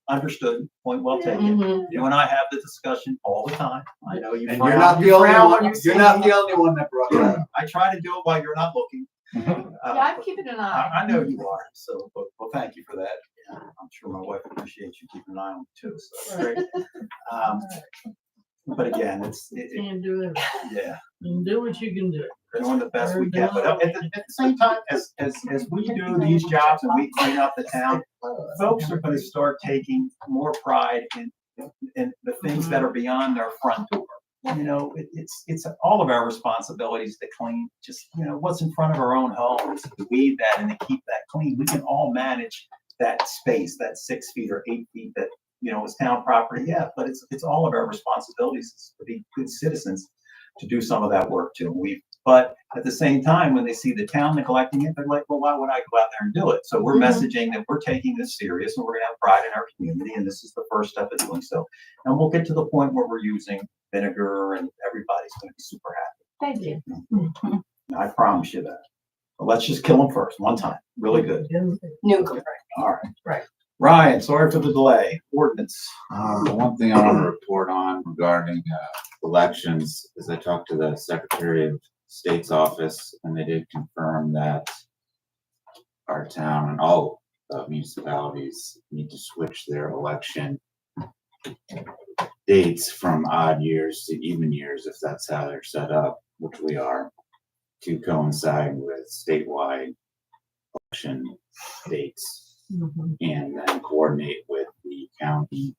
understood, point well taken. Mhm. You and I have the discussion all the time. I know you. And frown- you're not the you only frown one, when you you're see not me. the only one that brought that up. I try to do it while you're not looking. Yeah, I'm keeping an eye. I know you are, so, well, thank you for that. I'm sure my wife appreciates you keeping an eye on it too, so that's great. Um, But again, Can't do it. yeah, You can do what you can do. we're doing the best we can, but at the same time, as we do these jobs and we clean up the town, folks are gonna start taking more pride in the things that are beyond their front door. You know, it's all of our responsibilities to clean, just, you know, what's in front of our own homes, to weed that and to keep that clean. We can all manage that space, that 6 feet or 8 feet that, you know, is town property, yeah, but it's all of our responsibilities to be good citizens to do some of that work too. But at the same time, when they see the town neglecting it, they're like, well, why would I go out there and do it? So we're messaging that we're taking this serious and we're gonna have pride in our community, and this is the first step of doing so. And we'll get to the point where we're using vinegar and everybody's gonna be super happy. Thank you. I promise you that. But let's just kill them first, one time, really good. Nuclear. All right. Right. Ryan, sorry for the delay. Ordinance. One thing I want to report on regarding elections is I talked to the Secretary of State's office, and they did confirm that our town and all municipalities need to switch their election dates from odd years to even years, if that's how they're set up, which we are, to coincide with statewide election dates. And then coordinate with the county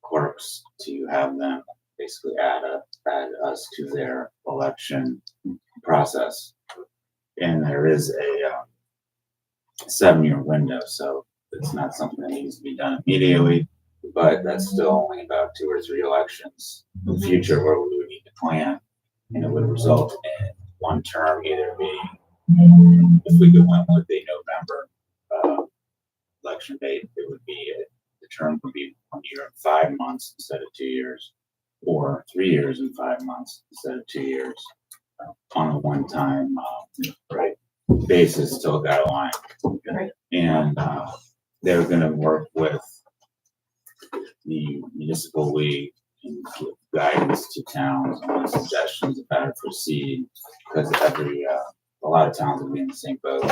clerks to have them basically add us to their election process. And there is a 7-year window, so it's not something that needs to be done immediately, but that's still only about 2 or 3 elections in the future where we would need to plan, and it would result in one term either being, if we could win with a November election date, it would be the term would be 1 year and 5 months instead of 2 years, or 3 years and 5 months instead of 2 years, on a one-time basis till it got aligned. Right. And they're going to work with the municipal league and give guidance to towns on suggestions of how to proceed, because a lot of towns will be in the same boat.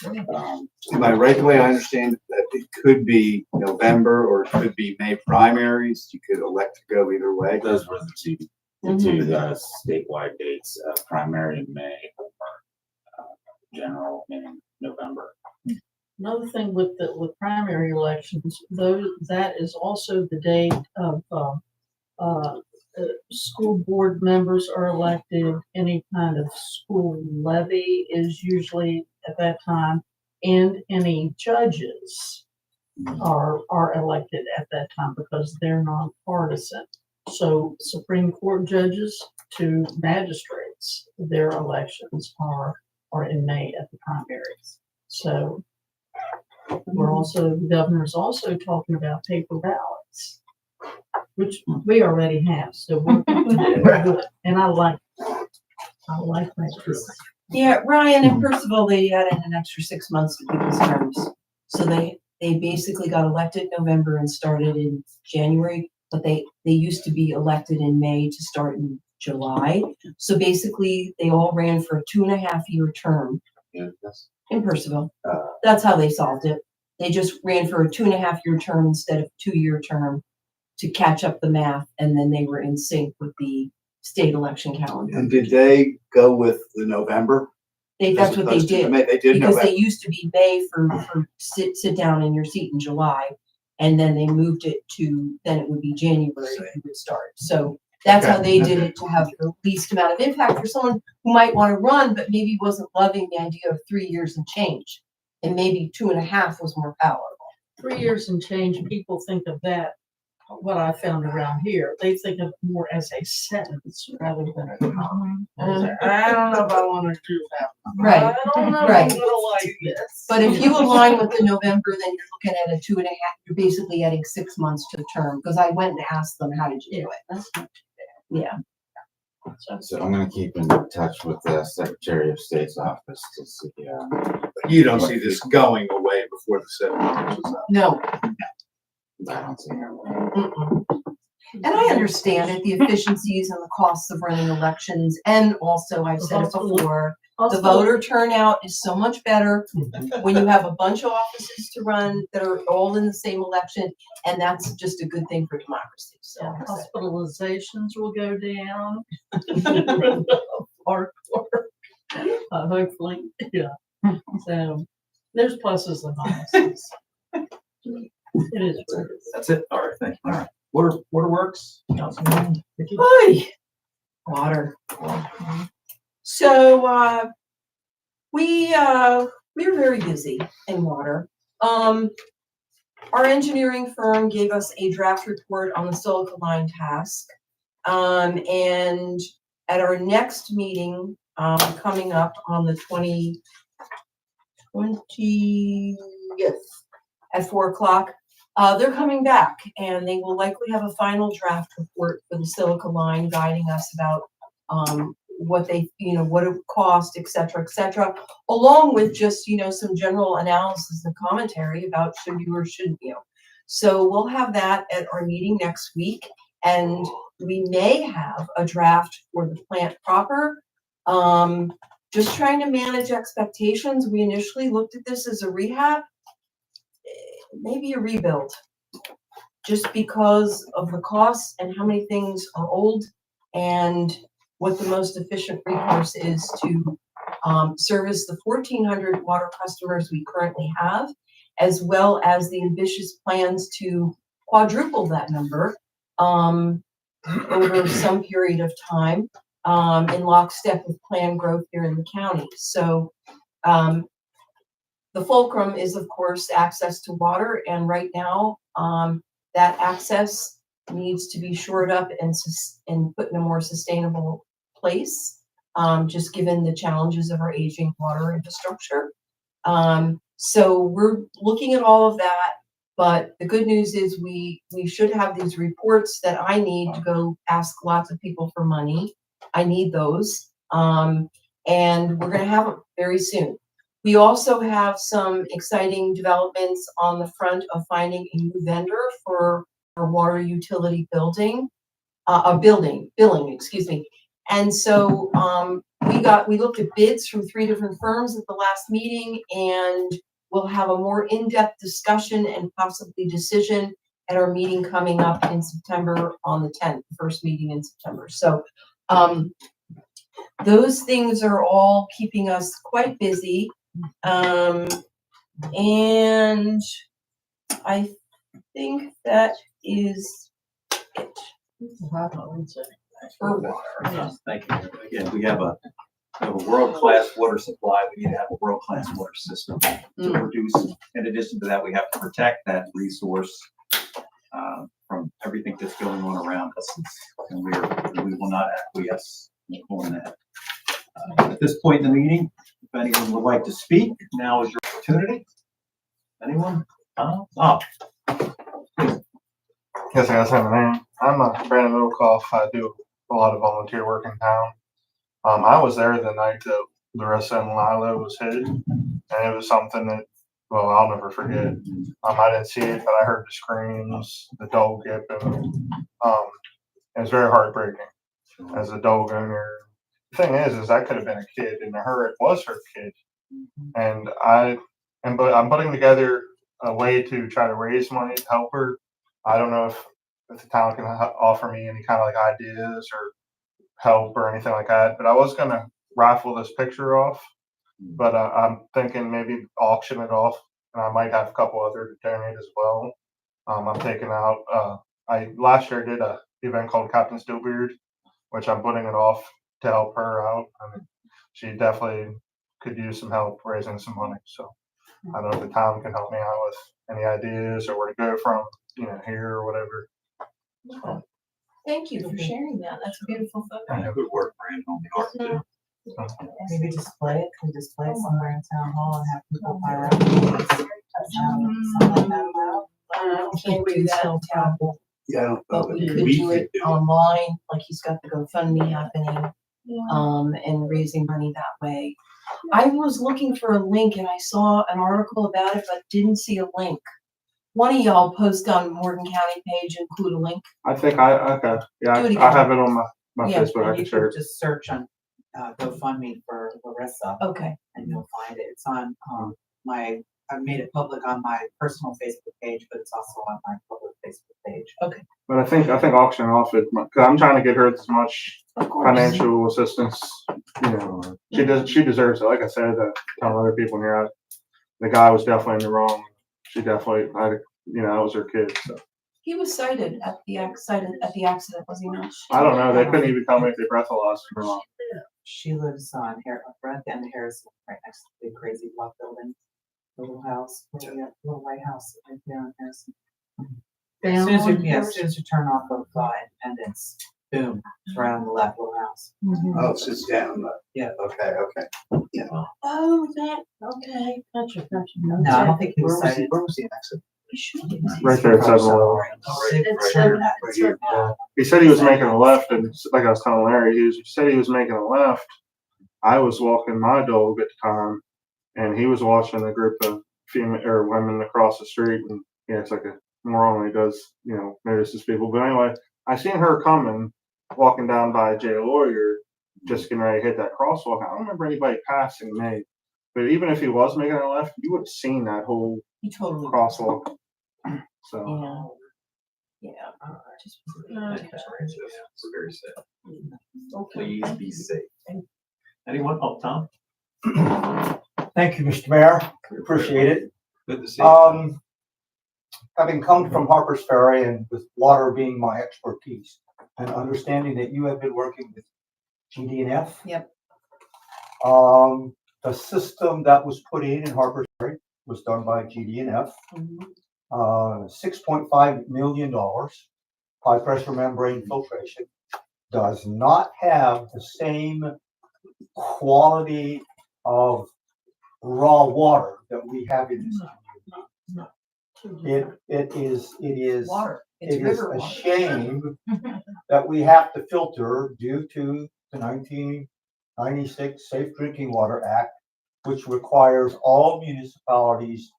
Am I right the way I understand it, that it could be November or it could be May primaries? You could elect to go either way. Those were the two statewide dates, primary in May or general in November. Another thing with primary elections, that is also the date of, school board members are elected, any kind of school levy is usually at that time, and any judges are elected at that time because they're nonpartisan. So Supreme Court judges to magistrates, their elections are in May at the primaries. So the governor's also talking about paper ballots, which we already have, so we're good. And I like that. Yeah, Ryan and Percival, they added an extra 6 months to people's terms. So they basically got elected in November and started in January, but they used to be elected in May to start in July. So basically, they all ran for a 2.5-year term in Percival. That's how they solved it. They just ran for a 2.5-year term instead of a 2-year term to catch up the math, and then they were in sync with the state election calendar. And did they go with the November? That's what they did. They did Because November. they used to be May for sit down in your seat in July, and then they moved it to, then it would be January you would start. So that's how they did it, to have the least amount of impact for someone who might want to run, but maybe wasn't loving the idea of 3 years and change. And maybe 2.5 was more palatable. 3 years and change, people think of that, what I found around here, they think of more as a sentence rather than a term. I don't know if I want to do that. Right, I don't know if right. I'm gonna like this. But if you align with the November, then you're looking at a 2.5, you're basically adding 6 months to the term, because I went and asked them, how did you do it? That's not Yeah. So I'm gonna keep in touch with the Secretary of State's office to see. You don't see this going away before the 7 years is up. No. I don't see her. Mm-mm. And I understand it, the efficiencies and the costs of running elections, and also, I've said it before, The voter turnout is so much better when you have a bunch of offices to run that are all in the same election, and that's just a good thing for democracy, so. Yeah, hospitalizations will go down. Hardcore. Hopefully, yeah. So there's pluses and minuses. It is what it is. That's it. All right, thank you. All right. Waterworks, Councilman Vicky? Oy, water. So, we're very busy in water. Our engineering firm gave us a draft report on the silica line task. And at our next meeting, coming up on the 20th at 4:00, they're coming back and they will likely have a final draft report for the silica line guiding us about, what they, what it would cost, et cetera, along with just, some general analysis and commentary about should you or shouldn't you. So we'll have that at our meeting next week, and we may have a draft for the plant proper. Just trying to manage expectations. We initially looked at this as a rehab, maybe a rebuild, just because of the costs and how many things are old and what the most efficient recourse is to service the 1,400 water customers we currently have, as well as the ambitious plans to quadruple that number over some period of time in lockstep with planned growth here in the county. So the fulcrum is, of course, access to water, and right now that access needs to be shored up and put in a more sustainable place, just given the challenges of our aging water infrastructure. So we're looking at all of that, but the good news is we should have these reports that I need to go ask lots of people for money. I need those, and we're going to have them very soon. We also have some exciting developments on the front of finding a new vendor for our water utility billing, excuse me. And so we looked at bids from 3 different firms at the last meeting, and we'll have a more in-depth discussion and possibly decision at our meeting coming up in September on the 10th, the first meeting in September. So those things are all keeping us quite busy. And I think that is it for water. Yes, thank you. Again, we have a world-class water supply. We need to have a world-class water system to produce. In addition to that, we have to protect that resource from everything that's going on around us, and we will not acquiesce on that. At this point in the meeting, if anyone would like to speak, now is your opportunity. Anyone? Yes, I guys have a name. I'm Brandon Middlecoff. I do a lot of volunteer work in town. I was there the night that Larissa and Lila was hit, and it was something that, well, I'll never forget. I didn't see it, but I heard the screams, the dog yipping. It was very heartbreaking as a dog owner. The thing is that could have been a kid, and to her, it was her kid. And I'm putting together a way to try to raise money to help her. I don't know if the town can offer me any kind of like ideas or help or anything like that, but I was going to raffle this picture off, but I'm thinking maybe auction it off, and I might have a couple other to donate as well. I'm taking out, last year I did a event called Captain Stillbeard, which I'm putting it off to help her out. I mean, she definitely could use some help raising some money. So I don't know if the town can help me out with any ideas or where to go from, here or whatever. Thank you for sharing that. That's a beautiful photo. Good work, Brandon, on the art too. Maybe display it somewhere in town hall and have people buy around. Something like that. Can't do that in town, Yeah, I don't know. but we could do it online, like he's got the GoFundMe happening, and raising money that way. I was looking for a link and I saw an article about it, but didn't see a link. One of y'all post on Morgan County page, include a link. I think okay. Yeah, Do it I again. have it on my Yeah, Facebook. I can share it. Just search on GoFundMe for Larissa, Okay. and you'll find it. It's on, I've made it public on my personal Facebook page, but it's also on my public Facebook page. But I think auction off it, cause I'm trying to get her as much Of course. financial assistance, you know, she deserves it. Like I said, telling other people in here, the guy was definitely in the wrong. She definitely, that was her kid, so. He was cited at the accident, was he not? I don't know, they couldn't even tell me if they breathalyzed him or not. She lives on right at the end of Harrison, right next to the big crazy block building, the little house, little white house right there on Harrison. As soon as you turn off of Independence, boom, it's right on the left little house. Oh, it sits down. Yeah. Okay. Oh, that, okay. Gotcha. No, I don't think he was cited. Where was the accident? He should be. Right there at 7-Eleven. He said he was making a left, and like I was telling Larry, he said he was making a left. I was walking my dog at the time, and he was watching a group of female or women across the street, and it's like a moron when he does, notices people. But anyway, I seen her coming, walking down by Jay Lawyer, just getting ready to hit that crosswalk. I don't remember anybody passing me, but even if he was making a left, you would have seen that whole He totally. crosswalk. So. Yeah. Just- We're very sad. Okay. Please be safe. Anyone? Oh, Tom? Thank you, Mr. Mayor. Appreciate it. Good to see you. Having come from Harper's Ferry and with water being my expertise and understanding that you have been working with GD&F. Yep. The system that was put in Harper's Ferry was done by GD&F. $6.5 million, high pressure membrane filtration, does not have the same quality of raw water that we have in this community. It is Water. It's it is river a water. shame that we have to filter due to the 1996 Safe Drinking Water Act, which requires all municipalities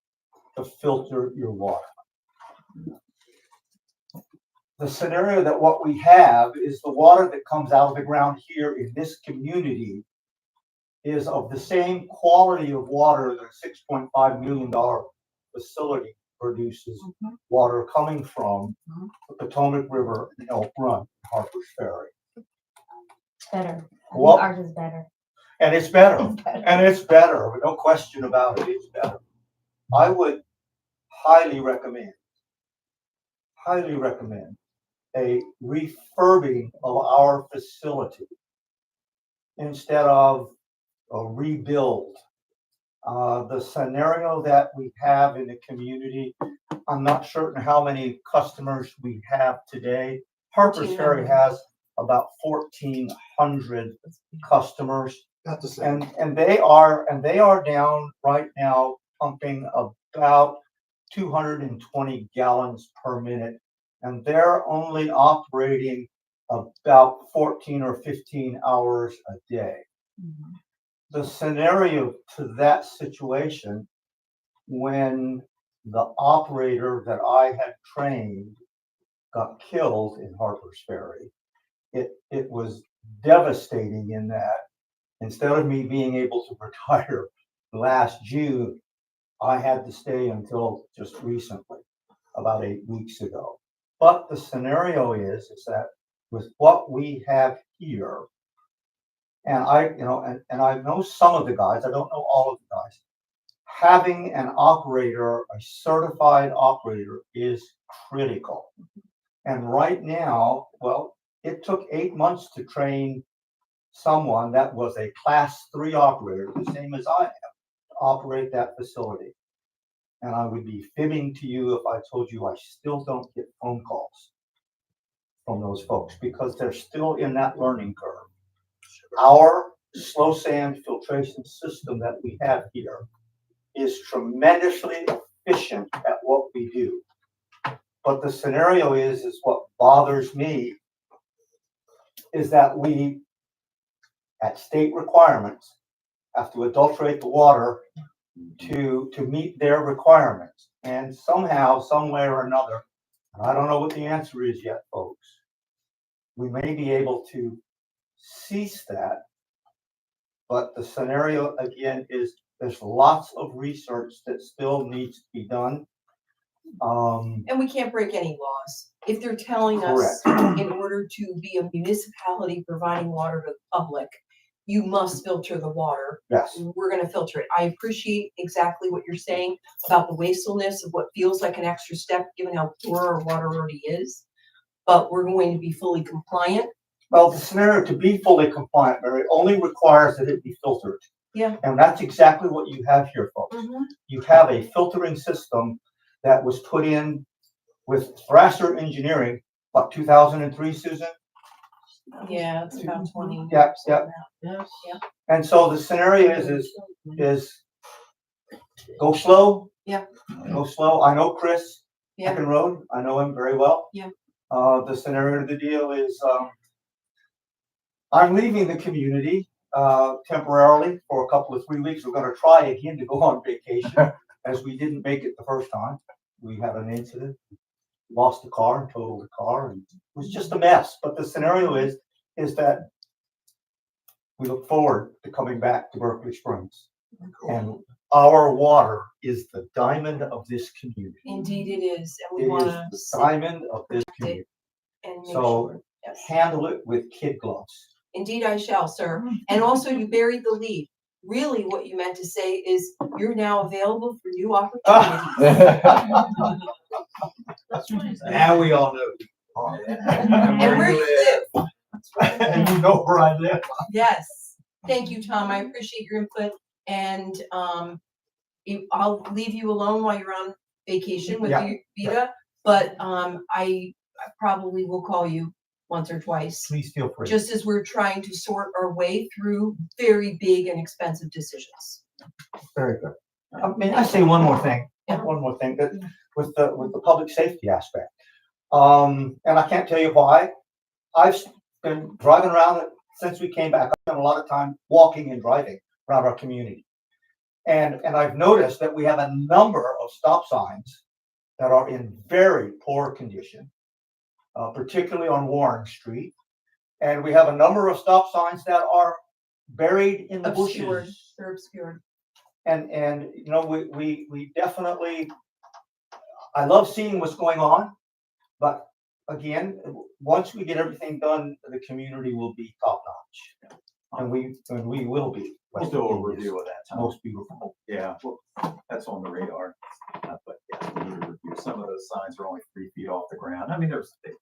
to filter your water. The scenario that what we have is the water that comes out of the ground here in this community is of the same quality of water that a $6.5 million facility produces water coming from the Potomac River and Elk Run, Harper's Ferry. Better. I think Well- ours is better. And it's better, and it's better, no question about it, it's better. I would highly recommend a refurbing of our facility instead of a rebuild. The scenario that we have in the community, I'm not certain how many customers we have today. Harper's Ferry has about 1,400 customers. About the same. And they are down right now pumping about 220 gallons per minute. And they're only operating about 14 or 15 hours a day. The scenario to that situation, when the operator that I had trained got killed in Harper's Ferry, it was devastating in that instead of me being able to retire last June, I had to stay until just recently, about 8 weeks ago. But the scenario is that with what we have here, and I know some of the guys, I don't know all of the guys, having an operator, a certified operator is critical. And right now, well, it took 8 months to train someone that was a class 3 operator, the same as I am, to operate that facility. And I would be fibbing to you if I told you I still don't get phone calls from those folks because they're still in that learning curve. Our slow sand filtration system that we have here is tremendously efficient at what we do. But the scenario is what bothers me is that we, at state requirements, have to adulterate the water to meet their requirements. And somehow, some way or another, and I don't know what the answer is yet, folks, we may be able to cease that but the scenario again is there's lots of research that still needs to be done. And we can't break any laws. If they're telling us in order to be a municipality providing water to the public, you must filter the water. Yes. We're gonna filter it. I appreciate exactly what you're saying about the wastefulness of what feels like an extra step, given how poor our water already is. But we're going to be fully compliant. Well, the scenario to be fully compliant, Mary, only requires that it be filtered. Yeah. And that's exactly what you have here, folks. You have a filtering system that was put in with Thrasher Engineering, about 2003, Susan? Yeah, it's about 20. Yeah, yeah. Yes. And so the scenario is go slow. Yeah. Go slow. I know Chris Yeah. Road. I know him very well. Yeah. The scenario of the deal is, I'm leaving the community, temporarily for a couple of 3 weeks. We're gonna try again to go on vacation as we didn't make it the first time. We had an incident, lost the car and totaled the car, and it was just a mess. But the scenario is that we look forward to coming back to Berkeley Springs. And our water is the diamond of this community. Indeed it is, and we It wanna is the diamond of this community. and make So sure. Yes. handle it with kid gloves. Indeed I shall, sir. And also you buried the lead. Really what you meant to say is you're now available for new opportunities. Now we all know. And where you live. And you know where I live. Yes. Thank you, Tom. I appreciate your input. And I'll leave you alone while you're on vacation with Yeah. Vita, but I probably will call you once or twice, Please feel free. just as we're trying to sort our way through very big and expensive decisions. Very good. May I say one more thing? Yeah. One more thing that with the public safety aspect. And I can't tell you why. I've been driving around since we came back. I've spent a lot of time walking and driving around our community. And I've noticed that we have a number of stop signs that are in very poor condition, particularly on Warren Street. And we have a number of stop signs that are buried in the Obscured, bushes. they're obscured. And you know, we definitely, I love seeing what's going on, but again, once we get everything done, the community will be top notch. And we will be. We'll do a review of that, Tom. Most beautiful. Yeah, well, that's on the radar. But yeah, we need to review. Some of those signs are only 3 feet off the ground. I mean, there's, yeah,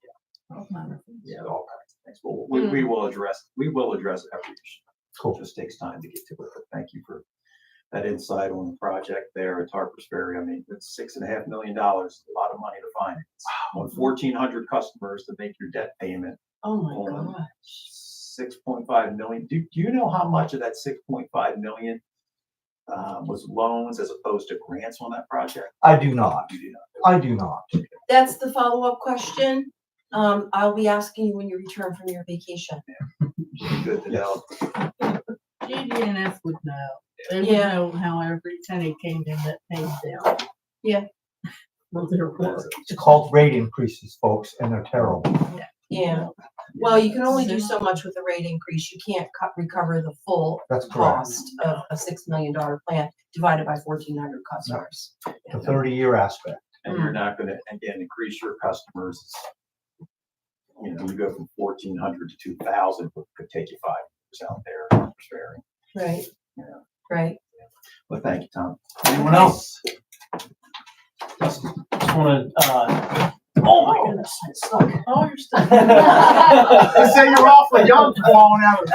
all kinds of things. But we will address every issue. Cool. It just takes time to get to it. But thank you for that insight on the project there at Harpers Ferry. I mean, it's $6.5 million, a lot of money to finance. On 1,400 customers to make your debt payment. Oh my on gosh. 6.5 million. Do you know how much of that 6.5 million was loans as opposed to grants on that project? I do not. You do not. I do not. That's the follow-up question. I'll be asking you when you return from your vacation. Good to know. GD&S would know. They would Yeah. know how every penny came in that paid them. Yeah. Well, their work. It's called rate increases, folks, and they're terrible. Yeah. Well, you can only do so much with a rate increase. You can't recover the full That's correct. cost of a $6 million plan divided by 1,400 customers. The 30-year aspect. And you're not gonna, again, increase your customers. You know, you go from 1,400 to 2,000, but could take you 5 years out there at Harpers Ferry. Right. Yeah. Right. Well, thank you, Tom. Anyone else? Just want to, oh my goodness, I suck. Oh, you're still. They say you're awfully young to fall out of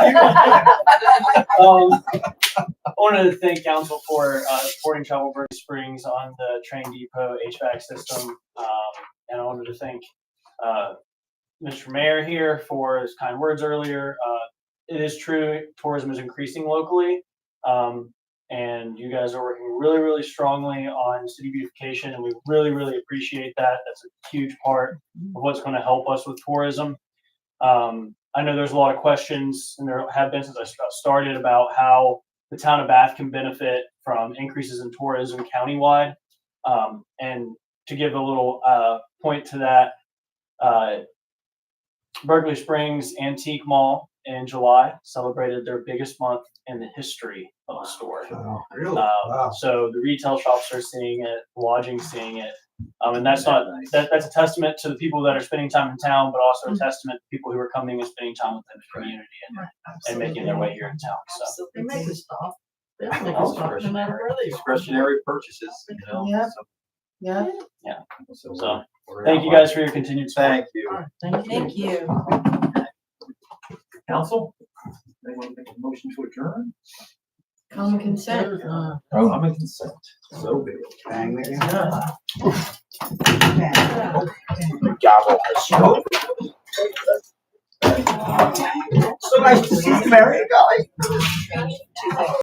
I wanted to thank council for supporting Travelburg Springs on the train depot HVAC system. And I wanted to thank Mr. Mayor here for his kind words earlier. It is true, tourism is increasing locally. And you guys are working really, really strongly on city beautification, and we really, really appreciate that. That's a huge part of what's going to help us with tourism. I know there's a lot of questions, and there have been since I started, about how the town of Bath can benefit from increases in tourism countywide. And to give a little point to that, Berkeley Springs Antique Mall in July celebrated their biggest month in the history of the store. Really? So the retail shops are seeing it, lodging seeing it. And that's not, that's a testament to the people that are spending time in town, but also a testament to people who are coming and spending time within the community and making their way here in town. So They make us stop. They'll make us stop no matter where they are. Discretionary purchases, you know? Yeah. Yeah. So, thank you guys for your continued support. Thank you. All right, Thank you. Council? Anyone make a motion to adjourn? Common consent. Common consent. So be it. Bang again. Gavel. So nice to see you, Mary, guys.